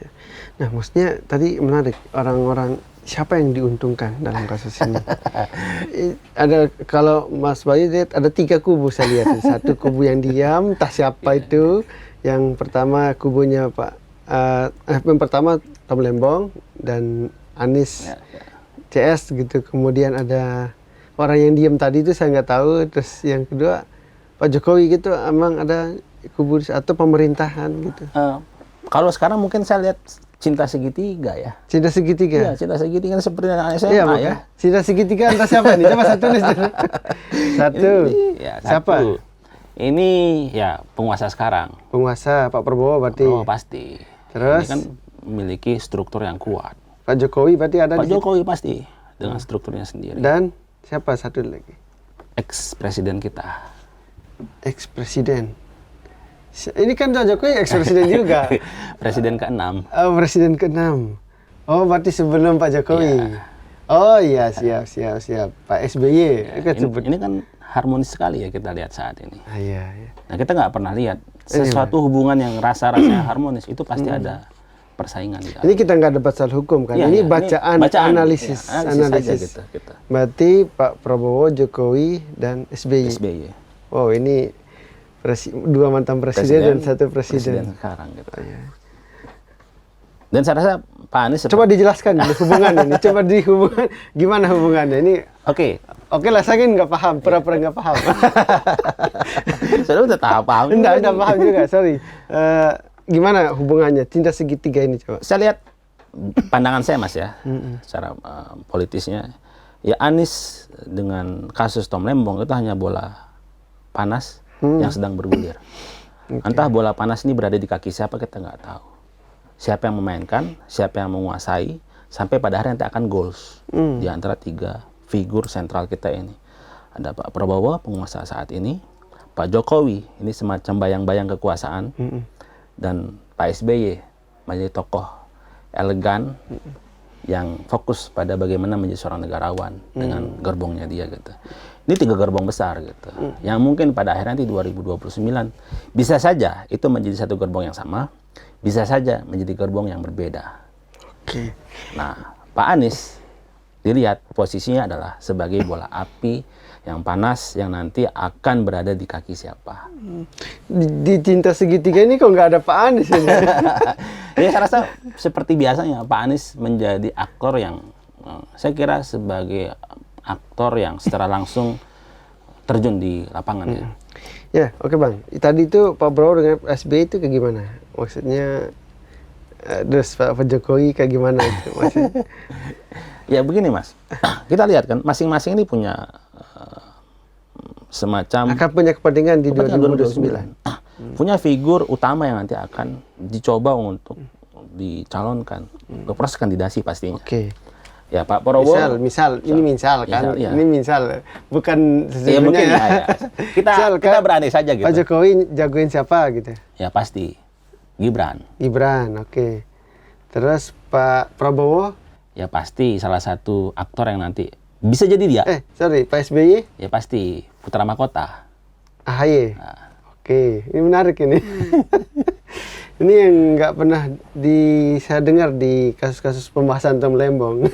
Nah, maksudnya tadi menarik orang-orang siapa yang diuntungkan dalam kasus ini. Ada kalau Mas Bayu lihat ada 3 kubu saya lihat. Satu kubu yang diam, entah siapa itu. Yang pertama kubunya yang pertama Tom Lembong dan Anies CS gitu. Kemudian ada orang yang diam tadi itu saya nggak tahu. Terus yang kedua Pak Jokowi gitu, emang ada kubu atau pemerintahan gitu. Kalau sekarang mungkin saya lihat cinta segitiga ya. Cinta segitiga? Iya, cinta segitiga seperti anak SMA ya. Cinta segitiga entah siapa nih? Coba satu nih. Satu. Siapa? Ini ya penguasa sekarang. Penguasa Pak Prabowo berarti? Oh pasti. Terus? Ini kan memiliki struktur yang kuat. Pak Jokowi berarti ada Pak Jokowi pasti dengan strukturnya sendiri. Dan siapa satu lagi? Ex-presiden kita. Ex-presiden. Ini kan Pak Jokowi ex-presiden juga. Presiden ke-6. Oh, presiden ke-6. Oh, berarti sebelum Pak Jokowi. Ya. Oh iya, siap. Pak SBY kan sebut. Ini kan harmonis sekali ya kita lihat saat ini. Iya. Nah, kita nggak pernah lihat sesuatu hubungan yang rasa-rasanya harmonis itu pasti ada persaingan di dalam. Ini kita nggak debat soal hukum kan? Iya, ini iya, bacaan, analisis. saja gitu. Berarti Pak Prabowo, Jokowi, dan SBY. SBY. Oh, ini dua mantan presiden dan satu presiden. Sekarang gitu. Oh, iya. Dan saya rasa Pak Anies Coba dijelaskan dulu hubungannya ini. Coba dihubungkan gimana hubungannya ini? Oke lah, saya kan nggak paham, pura-pura nggak paham. Saya udah tahu paham. Enggak paham juga, sorry. Gimana hubungannya cinta segitiga ini coba? Saya lihat pandangan saya Mas ya, secara politisnya, ya Anies dengan kasus Tom Lembong itu hanya bola panas yang sedang bergulir. Entah bola panas ini berada di kaki siapa kita nggak tahu. Siapa yang memainkan, siapa yang menguasai, sampai pada hari nanti akan goals di antara 3 figur sentral kita ini. Ada Pak Prabowo, penguasa saat ini, Pak Jokowi, ini semacam bayang-bayang kekuasaan, dan Pak SBY menjadi tokoh elegan yang fokus pada bagaimana menjadi seorang negarawan dengan gerbongnya dia gitu. Ini 3 gerbong besar gitu. Yang mungkin pada akhirnya nanti 2029 bisa saja itu menjadi satu gerbong yang sama, bisa saja menjadi gerbong yang berbeda. Oke. Nah, Pak Anies dilihat posisinya adalah sebagai bola api yang panas yang nanti akan berada di kaki siapa. Di cinta segitiga ini kok nggak ada Pak Anies ini? Ya, saya rasa seperti biasanya Pak Anies menjadi aktor yang saya kira sebagai aktor yang secara langsung terjun di lapangan ya. Ya, oke Bang. Tadi itu Pak Prabowo dengan SBY itu kayak gimana? Maksudnya terus Pak Jokowi kayak gimana itu maksudnya? Ya begini Mas, kita lihat kan masing-masing ini punya semacam akan punya kepentingan di 2029. Punya figur utama yang nanti akan dicoba untuk dicalonkan ke proses kandidasi pastinya. Oke. Ya Pak Prabowo. Ini misal kan, ya. ini misal bukan Ya, mungkin sesungguhnya. kita berani saja gitu. Pak Jokowi jagoin siapa gitu? Ya pasti Gibran. Oke. Terus Pak Prabowo? Ya pasti salah satu aktor yang nanti bisa jadi dia. Pak SBY? Ya pasti Putra Mahkota. AHY. Nah. Oke, ini menarik ini. Ini yang nggak pernah saya dengar di kasus-kasus pembahasan Tom Lembong.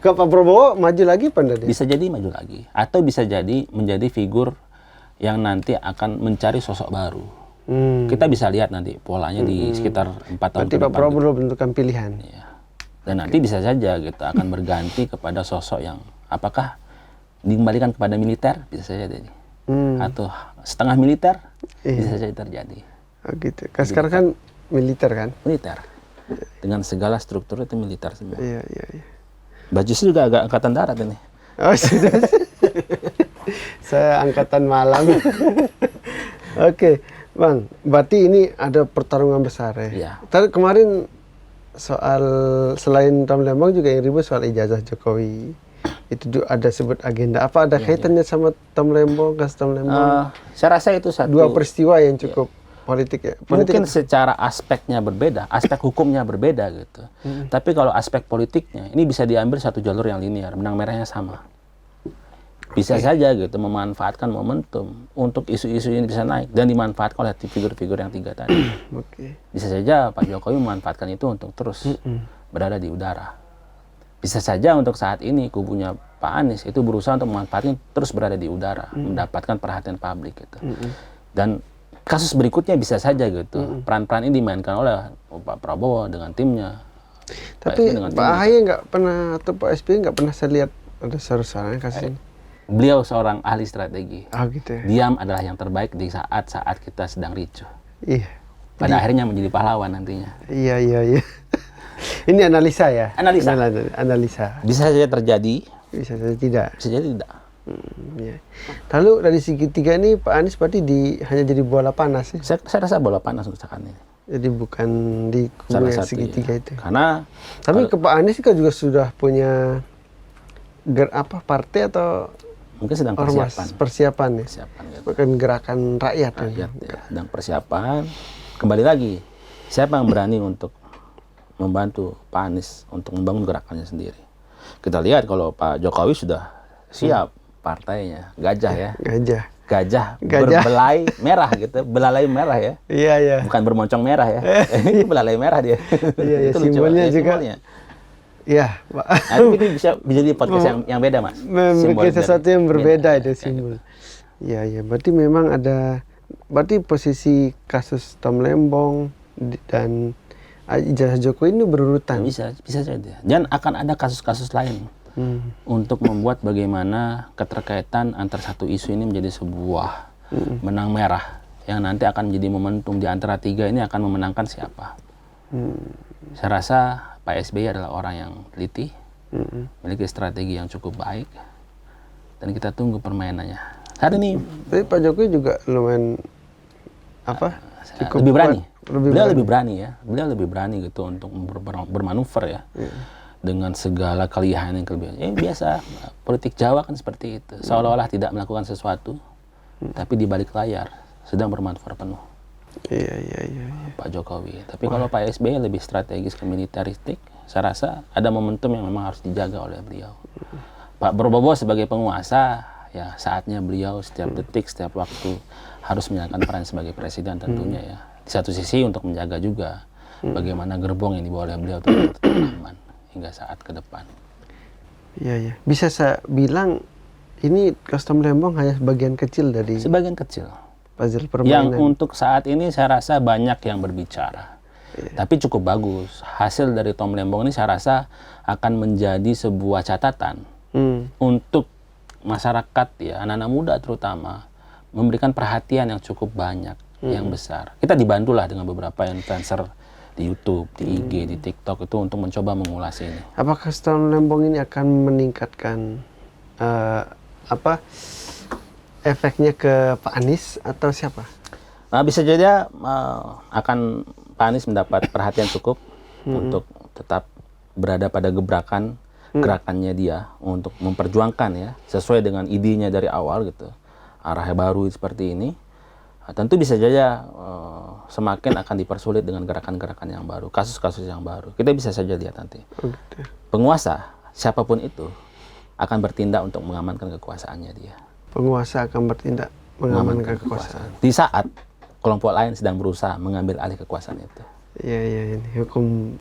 Kalau Pak Prabowo maju lagi apa enggak? Bisa jadi maju lagi. Atau bisa jadi menjadi figur yang nanti akan mencari sosok baru. Kita bisa lihat nanti polanya di sekitar 4 tahun berarti ke depan. Pak Prabowo belum menentukan pilihan. Ya. Dan nanti bisa saja gitu akan berganti kepada sosok yang apakah dikembalikan kepada militer, bisa saja jadi. Atau setengah militer, bisa saja terjadi. Oh gitu. Sekarang kan militer kan? Militer. Dengan segala struktur itu militer semua. Iya. Baju sih juga agak angkatan darat ini. Oh sudah. Saya angkatan malam. Oke, Bang. Berarti ini ada pertarungan besar ya? Iya. Tadi kemarin selain Tom Lembong juga yang ribut soal ijazah Jokowi. Itu ada sebut agenda. Apa ada kaitannya sama Tom Lembong, kasus Tom Lembong? Saya rasa itu satu. 2 peristiwa yang cukup politik ya. Mungkin secara aspeknya berbeda, aspek hukumnya berbeda gitu. Tapi kalau aspek politiknya, ini bisa diambil satu jalur yang linear, benang merahnya sama. Bisa saja gitu memanfaatkan momentum untuk isu-isu ini bisa naik dan dimanfaatkan oleh figur-figur yang 3 tadi. Bisa saja Pak Jokowi memanfaatkan itu untuk terus berada di udara. Bisa saja untuk saat ini kubunya Pak Anies itu berusaha untuk memanfaatkan terus berada di udara, mendapatkan perhatian publik gitu. Dan kasus berikutnya bisa saja gitu. Peran-peran ini dimainkan oleh Pak Prabowo dengan timnya. Tapi Pak AHY nggak pernah atau Pak SBY nggak pernah saya lihat ada serusannya kasus ini. Beliau seorang ahli strategi. Oh gitu ya. Diam adalah yang terbaik di saat-saat kita sedang ricuh. Iya. Pada akhirnya menjadi pahlawan nantinya. Iya. Ini analisa ya? Analisa. Bisa saja terjadi. Bisa saja tidak. Bisa jadi tidak. Ya. Lalu dari segitiga ini Pak Anies berarti hanya jadi bola panas ya? Saya rasa bola panas untuk saat ini. Jadi bukan di kubu yang segitiga itu. Karena tapi ke Pak Anies kan juga sudah punya partai atau mungkin sedang persiapan ya? Persiapan gitu. Bukan gerakan rakyat ya. Sedang persiapan. Kembali lagi, siapa yang berani untuk membantu Pak Anies untuk membangun gerakannya sendiri? Kita lihat kalau Pak Jokowi sudah siap partainya, gajah ya. Gajah berbelai merah gitu, belalai merah ya. Iya, iya. Bukan bermoncong merah ya. Itu belalai merah dia. Iya, Itu lucu simbolnya banget, juga. simbolnya. Iya, Pak. Nah, itu bisa jadi podcast yang beda, Mas. Membuat sesuatu yang berbeda itu kayak simbol. gitu. Iya, iya. Berarti memang berarti posisi kasus Tom Lembong dan ijazah Jokowi ini berurutan. Bisa saja. Dan akan ada kasus-kasus lain untuk membuat bagaimana keterkaitan antar satu isu ini menjadi sebuah benang merah yang nanti akan menjadi momentum di antara tiga ini akan memenangkan siapa. Saya rasa Pak SBY adalah orang yang teliti, memiliki strategi yang cukup baik, dan kita tunggu permainannya. Saat ini, tapi Pak Jokowi juga lumayan cukup lebih berani. Beliau Lebih berani ya. Beliau lebih berani gitu untuk bermanuver ya. Dengan segala kelihayan yang kelebihan. Biasa politik Jawa kan seperti itu. Seolah-olah tidak melakukan sesuatu, tapi di balik layar sedang bermanuver penuh. Iya. Pak Jokowi. Tapi kalau Pak SBY lebih strategis ke militeristik, saya rasa ada momentum yang memang harus dijaga oleh beliau. Pak Prabowo sebagai penguasa, ya saatnya beliau setiap detik, setiap waktu harus menjalankan peran sebagai presiden tentunya ya. Di satu sisi untuk menjaga juga bagaimana gerbong yang dibawa oleh beliau tetap aman hingga saat ke depan. Iya. Bisa saya bilang ini Tom Lembong hanya sebagian kecil dari sebagian kecil puzzle permainan. Yang untuk saat ini saya rasa banyak yang berbicara. Tapi cukup bagus. Hasil dari Tom Lembong ini saya rasa akan menjadi sebuah catatan untuk masyarakat ya, anak-anak muda terutama, memberikan perhatian yang cukup banyak, yang besar. Kita dibantulah dengan beberapa influencer di YouTube, di IG, di TikTok itu untuk mencoba mengulas ini. Apakah Tom Lembong ini akan meningkatkan efeknya ke Pak Anies atau siapa? Nah, bisa jadi akan Pak Anies mendapat perhatian cukup untuk tetap berada pada gerakannya dia untuk memperjuangkan ya sesuai dengan idenya dari awal gitu, arahnya baru seperti ini. Tentu bisa saja semakin akan dipersulit dengan gerakan-gerakan yang baru, kasus-kasus yang baru. Kita bisa saja lihat nanti. Penguasa, siapapun itu, akan bertindak untuk mengamankan kekuasaannya dia. Penguasa akan bertindak mengamankan kekuasaan. Di saat kelompok lain sedang berusaha mengambil alih kekuasaan itu. Iya, ini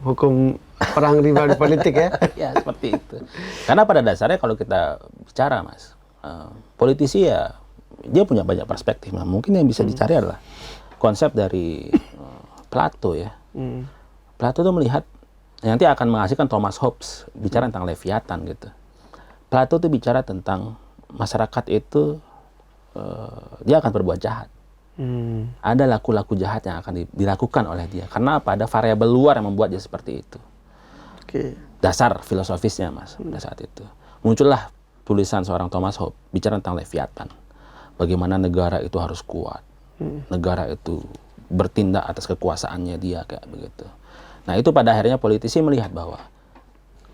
hukum perang rival politik ya. Ya, seperti itu. Karena pada dasarnya kalau kita bicara, Mas, politisi ya, dia punya banyak perspektif. Nah, mungkin yang bisa dicari adalah konsep dari Plato ya. Plato itu melihat nanti akan menghasilkan Thomas Hobbes bicara tentang Leviathan gitu. Plato itu bicara tentang masyarakat itu dia akan berbuat jahat. Ada laku-laku jahat yang akan dilakukan oleh dia. Karena apa? Ada variabel luar yang membuat dia seperti itu. Dasar filosofisnya, Mas, pada saat itu. Muncullah tulisan seorang Thomas Hobbes bicara tentang Leviathan. Bagaimana negara itu harus kuat. Negara itu bertindak atas kekuasaannya dia, kayak begitu. Nah, itu pada akhirnya politisi melihat bahwa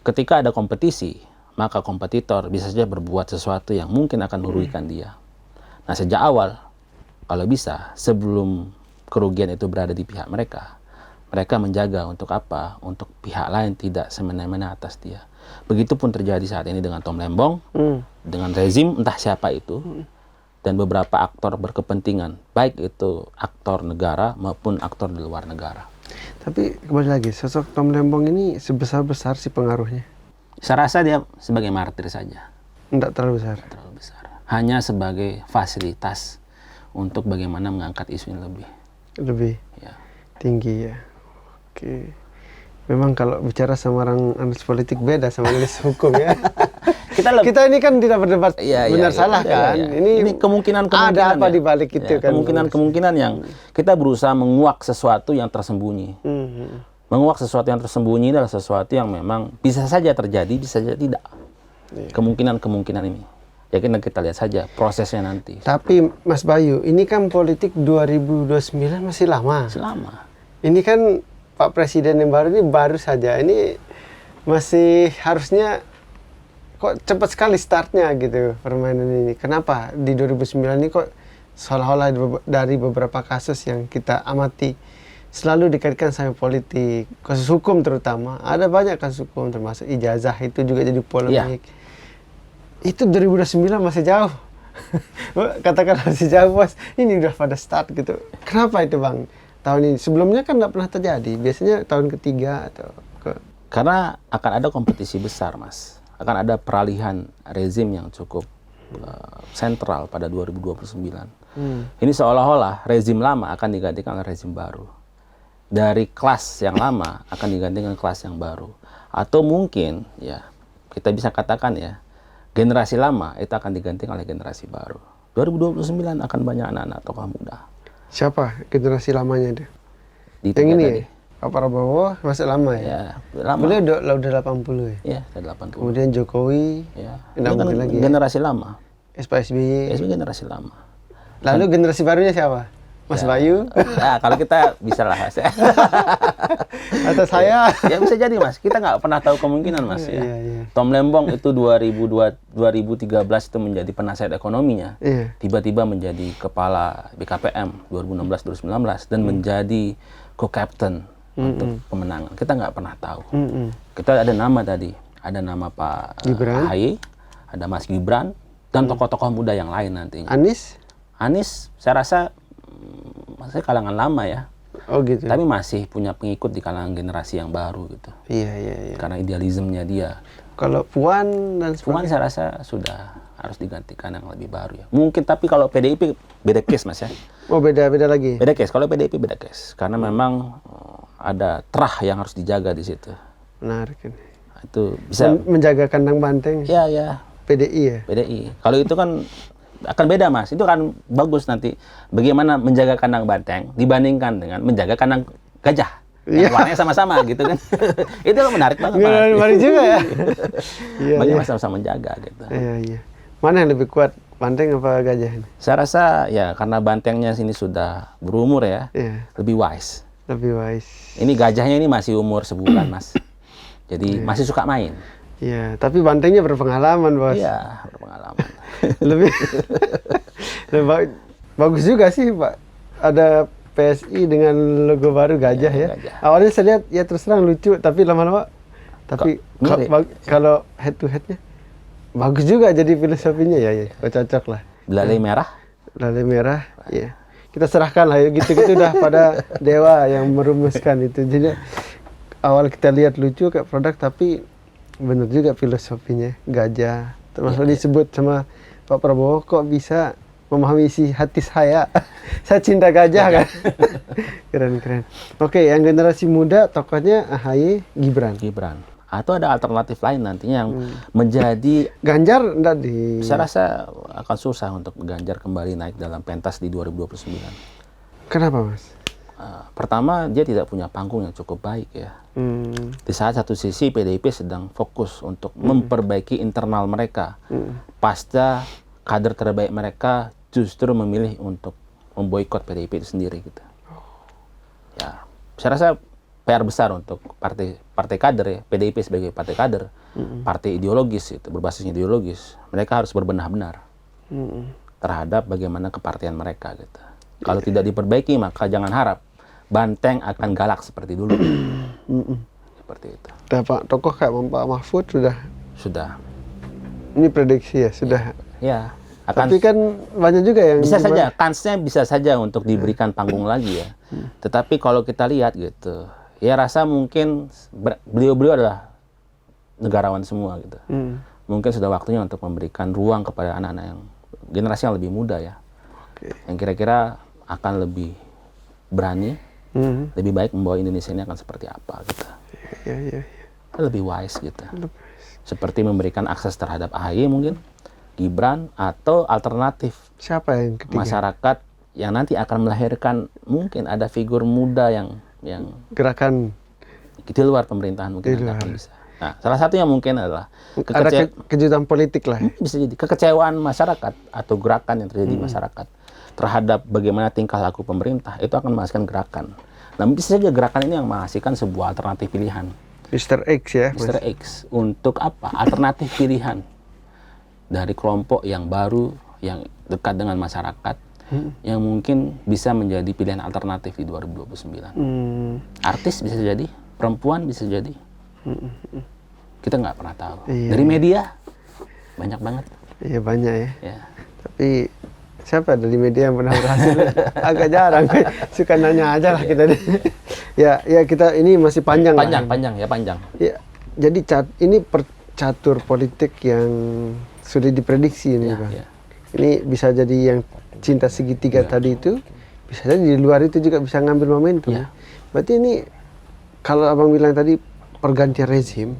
ketika ada kompetisi, maka kompetitor bisa saja berbuat sesuatu yang mungkin akan merugikan dia. Nah, sejak awal, kalau bisa, sebelum kerugian itu berada di pihak mereka, mereka menjaga untuk apa? Untuk pihak lain tidak semena-mena atas dia. Begitupun terjadi saat ini dengan Tom Lembong, dengan rezim entah siapa itu, dan beberapa aktor berkepentingan, baik itu aktor negara maupun aktor di luar negara. Tapi kembali lagi, sosok Tom Lembong ini sebesar-besar sih pengaruhnya? Saya rasa dia sebagai martir saja. Tidak terlalu besar? Tidak terlalu besar. Hanya sebagai fasilitas untuk bagaimana mengangkat isu ini lebih ya. Tinggi ya. Oke. Memang kalau bicara sama orang analis politik beda sama analis hukum ya. Kita ini kan tidak berdebat benar salah kan. Ini kemungkinan ada apa di balik itu kan. Kemungkinan yang kita berusaha menguak sesuatu yang tersembunyi. Menguak sesuatu yang tersembunyi adalah sesuatu yang memang bisa saja terjadi, bisa saja tidak. Kemungkinan ini. Ya kita lihat saja prosesnya nanti. Tapi Mas Bayu, ini kan politik 2029 masih lama. Masih lama. Ini kan Pak Presiden yang baru ini baru saja. Ini masih harusnya kok cepat sekali startnya gitu permainan ini. Kenapa di 2009 ini kok seolah-olah dari beberapa kasus yang kita amati selalu dikaitkan sama politik, kasus hukum terutama. Ada banyak kasus hukum termasuk ijazah itu juga jadi polemik. Itu 2009 masih jauh. Katakan masih jauh, Bos. Ini udah pada start gitu. Kenapa itu, Bang? Tahun ini sebelumnya kan nggak pernah terjadi. Biasanya tahun ketiga atau Karena akan ada kompetisi besar, Mas. Akan ada peralihan rezim yang cukup sentral pada 2029. Ini seolah-olah rezim lama akan digantikan oleh rezim baru. Dari kelas yang lama akan digantikan kelas yang baru. Atau mungkin ya kita bisa katakan ya generasi lama itu akan digantikan oleh generasi baru. 2029 akan banyak anak-anak tokoh muda. siapa generasi lamanya itu? Di Yang ini tadi. ya? Pak Prabowo masih lama ya? Ya, lama. Beliau udah 80 ya? Ya, dari 80. Kemudian Jokowi, Ya. Nggak Ini kan mungkin lagi ya? generasi lama. Pak SBY. SBY generasi lama. Lalu generasi barunya siapa? Mas Ya. Bayu? Ya, kalau kita bisa lah, Mas. Atau saya? Ya bisa jadi, Mas. Kita nggak pernah tahu kemungkinan, Mas. Ya. Iya, iya. Tom Lembong itu 2013 itu menjadi penasihat ekonominya. Iya. Tiba-tiba menjadi kepala BKPM 2016-2019 dan menjadi co-captain untuk pemenangan. Kita nggak pernah tahu. Kita ada nama tadi. Ada nama Pak Gibran. AHY, ada Mas Gibran, dan tokoh-tokoh muda yang lain nantinya. Anies? Saya rasa masih kalangan lama ya. Oh gitu. Tapi masih punya pengikut di kalangan generasi yang baru gitu. Iya. Karena idealismenya dia. Kalau Puan dan Puan saya rasa sudah harus digantikan yang lebih baru ya. Mungkin tapi kalau PDIP beda case, Mas ya. Oh beda lagi. Beda case. Kalau PDIP beda case. Karena memang ada terah yang harus dijaga di situ. Menarik ini. Itu bisa Menjaga kandang banteng. ya PDI ya. PDI. Kalau itu kan akan beda, Mas. Itu kan bagus nanti bagaimana menjaga kandang banteng dibandingkan dengan menjaga kandang gajah. Yang warnanya sama-sama gitu kan. Itu menarik banget, Mas. Menarik juga ya. Iya. Bagaimana sama-sama menjaga gitu. Iya. Mana yang lebih kuat, banteng apa gajah ini? Saya rasa ya karena bantengnya sini sudah berumur ya, Iya. lebih wise. Lebih wise. Ini gajahnya ini masih umur sebulan, Mas. Jadi masih suka main. Iya, tapi bantengnya berpengalaman, Bos. Iya, berpengalaman. Lebih bagus juga sih, Pak. Ada PSI dengan logo baru gajah ya. gajah. Awalnya saya lihat ya terus terang lucu, tapi lama-lama mirip. kalau head to headnya bagus juga jadi filosofinya ya. Cocok lah. Belalai merah. Lalai merah, ya. Kita serahkan lah ya, gitu-gitu udah pada dewa yang merumuskan itu. Jadi awal kita lihat lucu kayak produk, tapi benar juga filosofinya gajah. Termasuk disebut sama Pak Prabowo, kok bisa memahami isi hati saya. Saya cinta gajah kan. Keren. Oke, yang generasi muda tokohnya AHY, Gibran. Atau ada alternatif lain nantinya yang menjadi Ganjar enggak di. saya rasa akan susah untuk Ganjar kembali naik dalam pentas di 2029. Kenapa, Mas? Pertama, dia tidak punya panggung yang cukup baik ya. Di saat satu sisi PDIP sedang fokus untuk memperbaiki internal mereka. Pasca kader terbaik mereka justru memilih untuk memboikot PDIP itu sendiri gitu. Ya, saya rasa PR besar untuk partai kader ya, PDIP sebagai partai kader, partai ideologis itu berbasis ideologis. Mereka harus berbenah-benar terhadap bagaimana kepartian mereka gitu. Kalau tidak diperbaiki maka jangan harap banteng akan galak seperti dulu. Seperti itu. Pak tokoh kayak Pak Mahfud Sudah. ini prediksi ya, sudah. Ya, akan Tapi kan banyak juga yang bisa saja, kansnya bisa saja untuk diberikan panggung lagi ya. Tetapi kalau kita lihat gitu, ya rasa mungkin beliau-beliau adalah negarawan semua gitu. Mungkin sudah waktunya untuk memberikan ruang kepada anak-anak yang generasi yang lebih muda ya. Yang kira-kira akan lebih berani, lebih baik membawa Indonesia ini akan seperti apa gitu. Iya. Lebih wise gitu. Seperti memberikan akses terhadap AHY mungkin, Gibran, atau alternatif Siapa yang ketiga? masyarakat yang nanti akan melahirkan mungkin ada figur muda yang Gerakan. di luar pemerintahan mungkin Di nanti akan luar. bisa. Nah, salah satunya mungkin adalah Ada kejutan politik lah. bisa jadi kekecewaan masyarakat atau gerakan yang terjadi di masyarakat terhadap bagaimana tingkah laku pemerintah itu akan menghasilkan gerakan. Nah, bisa saja gerakan ini yang menghasilkan sebuah alternatif pilihan. Mr. X ya. Mr. X untuk apa? Alternatif pilihan dari kelompok yang baru yang dekat dengan masyarakat yang mungkin bisa menjadi pilihan alternatif di 2029. Artis bisa jadi, perempuan bisa jadi. Kita nggak pernah tahu. Iya. Dari media banyak banget. Iya banyak ya. Ya. Tapi siapa dari media yang pernah berhasil? Agak jarang. Suka nanya aja lah kita. Ya kita ini masih panjang. Panjang. Ya, jadi ini catur politik yang sudah diprediksi ini, Bang. Ya. Ini bisa jadi yang cinta segitiga tadi itu, bisa jadi di luar itu juga bisa ngambil momentum. Ya. Berarti ini kalau Abang bilang tadi pergantian rezim,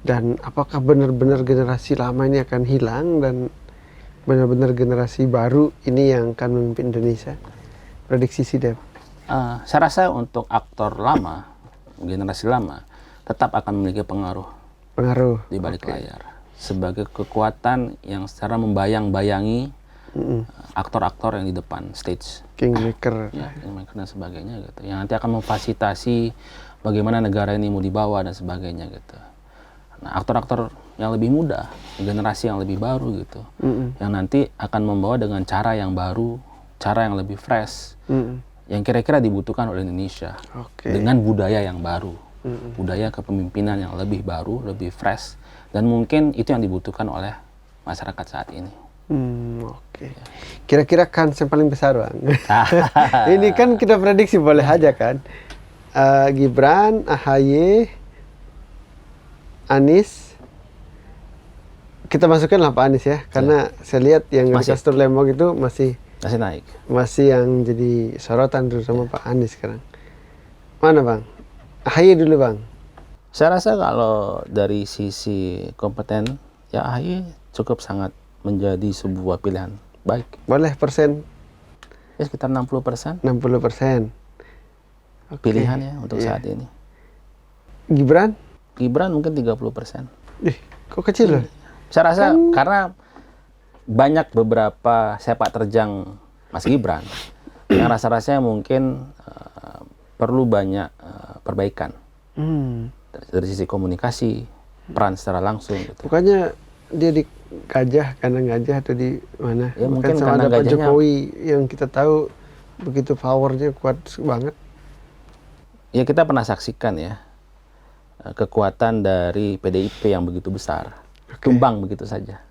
dan apakah benar-benar generasi lama ini akan hilang dan benar-benar generasi baru ini yang akan memimpin Indonesia? Prediksi SIDEP. Saya rasa untuk aktor lama, generasi lama, tetap akan memiliki pengaruh di balik layar sebagai kekuatan yang secara membayang-bayangi aktor-aktor yang di depan stage, Kingmaker, kingmaker dan sebagainya gitu, yang nanti akan memfasilitasi bagaimana negara ini mau dibawa dan sebagainya gitu. Nah, aktor-aktor yang lebih muda, generasi yang lebih baru gitu, yang nanti akan membawa dengan cara yang baru, cara yang lebih fresh, yang kira-kira dibutuhkan oleh Indonesia, dengan budaya yang baru. Budaya kepemimpinan yang lebih baru, lebih fresh, dan mungkin itu yang dibutuhkan oleh masyarakat saat ini. Kira-kira kans yang paling besar, Bang. Ini kan kita prediksi boleh aja kan. Gibran, AHY, Anies. Kita masukkan lah Pak Anies ya, karena saya lihat yang di Kastur Lembong itu masih naik. Masih yang jadi sorotan terutama Pak Anies sekarang. Mana Bang? AHY dulu Bang. Saya rasa kalau dari sisi kompeten, ya AHY cukup sangat menjadi sebuah pilihan baik. Boleh persen? Ya sekitar 60%. 60%. Pilihan ya untuk saat ini. Gibran? Gibran mungkin 30%. Kok kecil loh? Saya rasa karena banyak beberapa sepak terjang Mas Gibran yang rasa-rasanya mungkin perlu banyak perbaikan dari sisi komunikasi, peran secara langsung gitu. Bukannya dia di Gajah, kandang Gajah atau di mana? Ya, mungkin sama kandang ada Pak Gajahnya Jokowi yang kita tahu begitu powernya kuat banget. Ya kita pernah saksikan ya kekuatan dari PDIP yang begitu besar, tumbang begitu saja.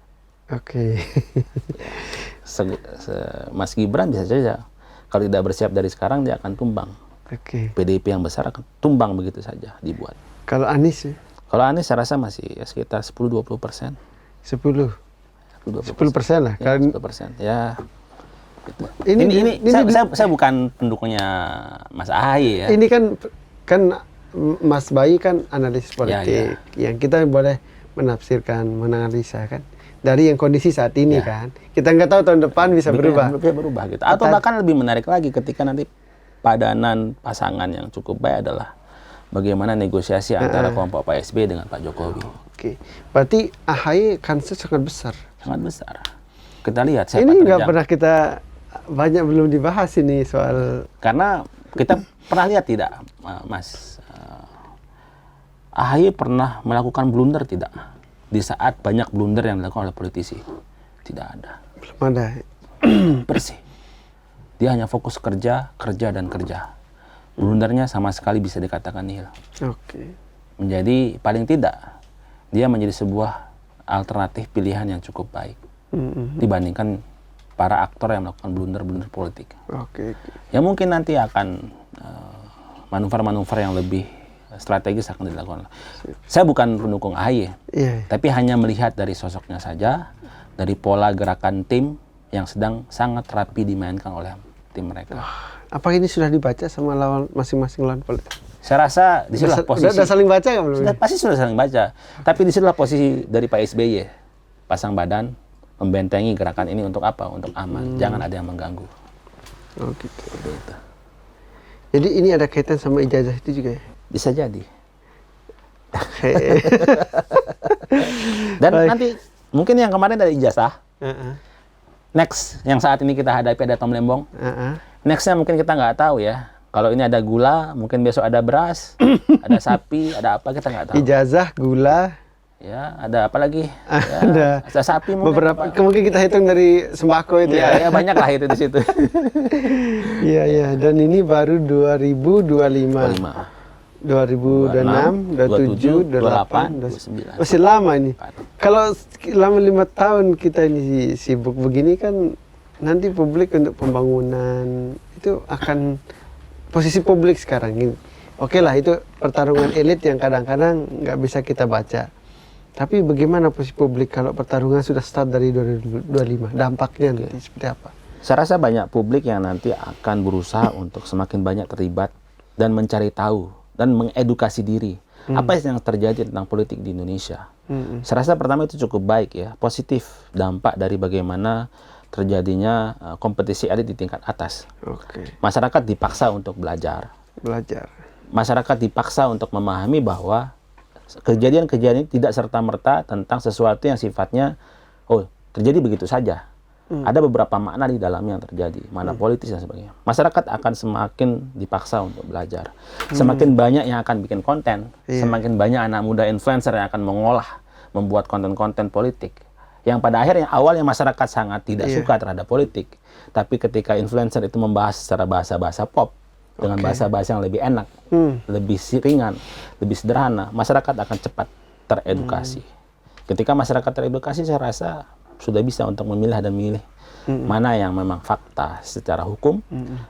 Mas Gibran bisa saja kalau tidak bersiap dari sekarang dia akan tumbang. PDIP yang besar akan tumbang begitu saja dibuat. Kalau Anies? Kalau Anies saya rasa masih ya sekitar 10-20%. 10% lah. Ya, 10%. Ya. Gitu. Ini saya bukan pendukungnya Mas AHY ya. Ini kan Mas Bayu kan analis politik. Yang kita boleh menafsirkan, menganalisa kan. Dari yang kondisi saat ini kan. Kita nggak tahu tahun depan bisa berubah. Berubah gitu. Atau bahkan lebih menarik lagi ketika nanti padanan pasangan yang cukup baik adalah bagaimana negosiasi antara kelompok Pak SBY dengan Pak Jokowi. Berarti AHY kansnya sangat besar. Sangat besar. Kita lihat. Ini nggak pernah kita banyak belum dibahas ini soal. Karena kita pernah lihat tidak, Mas, AHY pernah melakukan blunder tidak? Di saat banyak blunder yang dilakukan oleh politisi. Tidak ada. Belum ada. Bersih. Dia hanya fokus kerja. Blundernya sama sekali bisa dikatakan nihil. Menjadi paling tidak dia menjadi sebuah alternatif pilihan yang cukup baik dibandingkan para aktor yang melakukan blunder politik. Ya mungkin nanti akan manuver-manuver yang lebih strategis akan dilakukan. Saya bukan pendukung AHY, tapi hanya melihat dari sosoknya saja, dari pola gerakan tim yang sedang sangat rapi dimainkan oleh tim mereka. Apa ini sudah dibaca sama lawan masing-masing lawan politik? Saya rasa disitulah posisi. Sudah saling baca nggak belum? Pasti sudah saling baca. Tapi disitulah posisi dari Pak SBY, pasang badan, membentengi gerakan ini untuk apa? Untuk aman. Jangan ada yang mengganggu. Gitu. Jadi ini ada kaitan sama ijazah itu juga ya? Bisa jadi. Dan nanti mungkin yang kemarin ada ijazah. Next, yang saat ini kita hadapi ada Tom Lembong. Nextnya mungkin kita nggak tahu ya. Kalau ini ada gula, mungkin besok ada beras, ada sapi, ada apa kita nggak tahu. Ijazah, gula, ya ada apa lagi? Ya, Ada sapi mungkin. beberapa, mungkin kita hitung dari sembako itu Ya, ya. ya banyak lah itu di situ. Iya, iya. Dan ini baru 2025. 2026, 27, 28, 29. Masih lama ini. Kalau selama 5 tahun kita ini sibuk begini kan, nanti publik untuk pembangunan itu akan posisi publik sekarang ini. Oke lah, itu pertarungan elit yang kadang-kadang nggak bisa kita baca. Tapi bagaimana posisi publik kalau pertarungan sudah start dari 2025? Dampaknya nanti seperti apa? Saya rasa banyak publik yang nanti akan berusaha untuk semakin banyak terlibat dan mencari tahu dan mengedukasi diri. Apa yang terjadi tentang politik di Indonesia. Saya rasa pertama itu cukup baik ya, positif dampak dari bagaimana terjadinya kompetisi elit di tingkat atas. Oke. Masyarakat dipaksa untuk belajar. Masyarakat dipaksa untuk memahami bahwa kejadian-kejadian ini tidak serta-merta tentang sesuatu yang sifatnya terjadi begitu saja. Ada beberapa makna di dalamnya yang terjadi, makna politis dan sebagainya. Masyarakat akan semakin dipaksa untuk belajar. Semakin banyak yang akan bikin konten, semakin banyak anak muda influencer yang akan membuat konten-konten politik. Yang pada akhirnya awalnya masyarakat sangat tidak suka terhadap politik. Tapi ketika influencer itu membahas secara bahasa-bahasa pop, dengan bahasa-bahasa yang lebih enak, lebih ringan, lebih sederhana, masyarakat akan cepat teredukasi. Ketika masyarakat teredukasi, saya rasa sudah bisa untuk memilah dan memilih mana yang memang fakta secara hukum,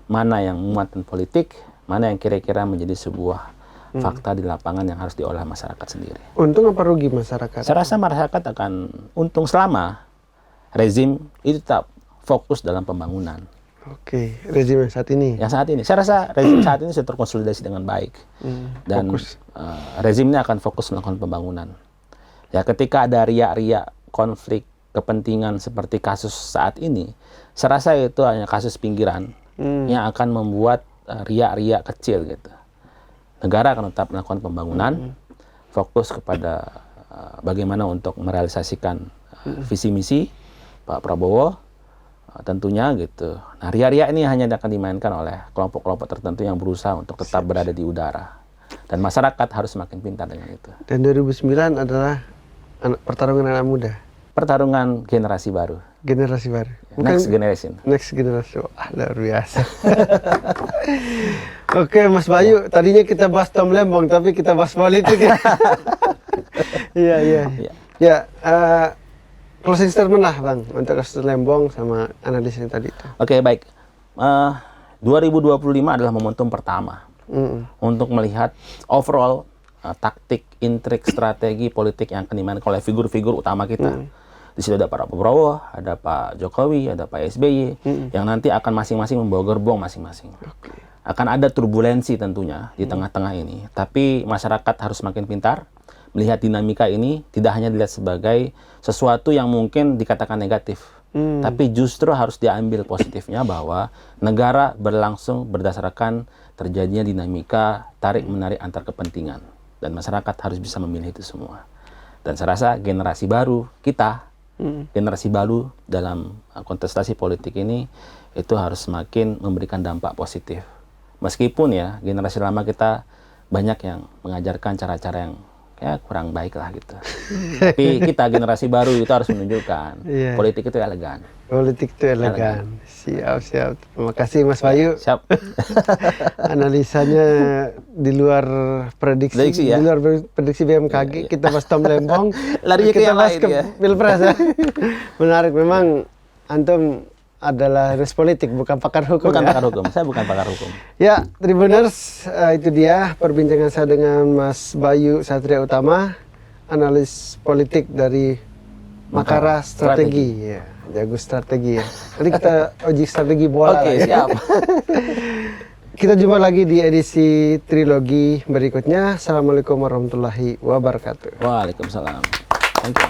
mana yang muatan politik, mana yang kira-kira menjadi sebuah fakta di lapangan yang harus diolah masyarakat sendiri. Untung apa rugi masyarakat? Saya rasa masyarakat akan untung selama rezim itu tetap fokus dalam pembangunan. Oke, rezim yang saat ini. Yang saat ini, saya rasa rezim saat ini sudah terkonsolidasi dengan baik, dan rezim ini akan fokus melakukan pembangunan. Ya, ketika ada riak-riak konflik kepentingan seperti kasus saat ini, saya rasa itu hanya kasus pinggiran yang akan membuat riak-riak kecil gitu. Negara akan tetap melakukan pembangunan, fokus kepada bagaimana untuk merealisasikan visi misi Pak Prabowo. Tentunya gitu. Nah, riak-riak ini hanya akan dimainkan oleh kelompok-kelompok tertentu yang berusaha untuk tetap berada di udara. Dan masyarakat harus semakin pintar dengan itu. Dan 2009 adalah pertarungan anak muda. Pertarungan generasi baru. Generasi baru. Next generation. Next generation. Wah, luar biasa. Oke, Mas Bayu. Tadinya kita bahas Tom Lembong, tapi kita bahas politik. Iya. Ya, closing statement lah Bang, untuk kasus Lembong sama analisis yang tadi itu. Oke, baik. 2025 adalah momentum pertama untuk melihat overall taktik, intrik, strategi politik yang akan dimainkan oleh figur-figur utama kita. Di situ ada Pak Prabowo, ada Pak Jokowi, ada Pak SBY, yang nanti akan masing-masing membawa gerbong masing-masing. Akan ada turbulensi tentunya di tengah-tengah ini, tapi masyarakat harus semakin pintar melihat dinamika ini, tidak hanya dilihat sebagai sesuatu yang mungkin dikatakan negatif, tapi justru harus diambil positifnya bahwa negara berlangsung berdasarkan terjadinya dinamika tarik-menarik antar kepentingan, dan masyarakat harus bisa memilih itu semua. Dan saya rasa generasi baru kita, generasi baru dalam kontestasi politik ini, itu harus semakin memberikan dampak positif. Meskipun ya generasi lama kita banyak yang mengajarkan cara-cara yang kurang baik lah gitu. Tapi kita generasi baru itu harus menunjukkan politik itu elegan. Politik itu elegan. Siap. Terima kasih Mas Bayu. Siap. Analisanya di luar prediksi ya? di luar prediksi BMKG. Kita bahas Tom Lembong. Larinya ke kita yang bahas lain ke ya. Pilpres ya. Menarik memang, antum adalah analis politik, bukan pakar hukum. Bukan ya? pakar hukum, saya bukan pakar hukum. Ya, Tribuners, itu dia perbincangan saya dengan Mas Bayu Satria Utama, analis politik dari Makara Strategi. Ya, jago strategi ya. Nanti kita uji strategi bola. Oke, siap. Kita jumpa lagi di edisi trilogi berikutnya. Assalamualaikum warahmatullahi wabarakatuh. Waalaikumsalam. Thank you.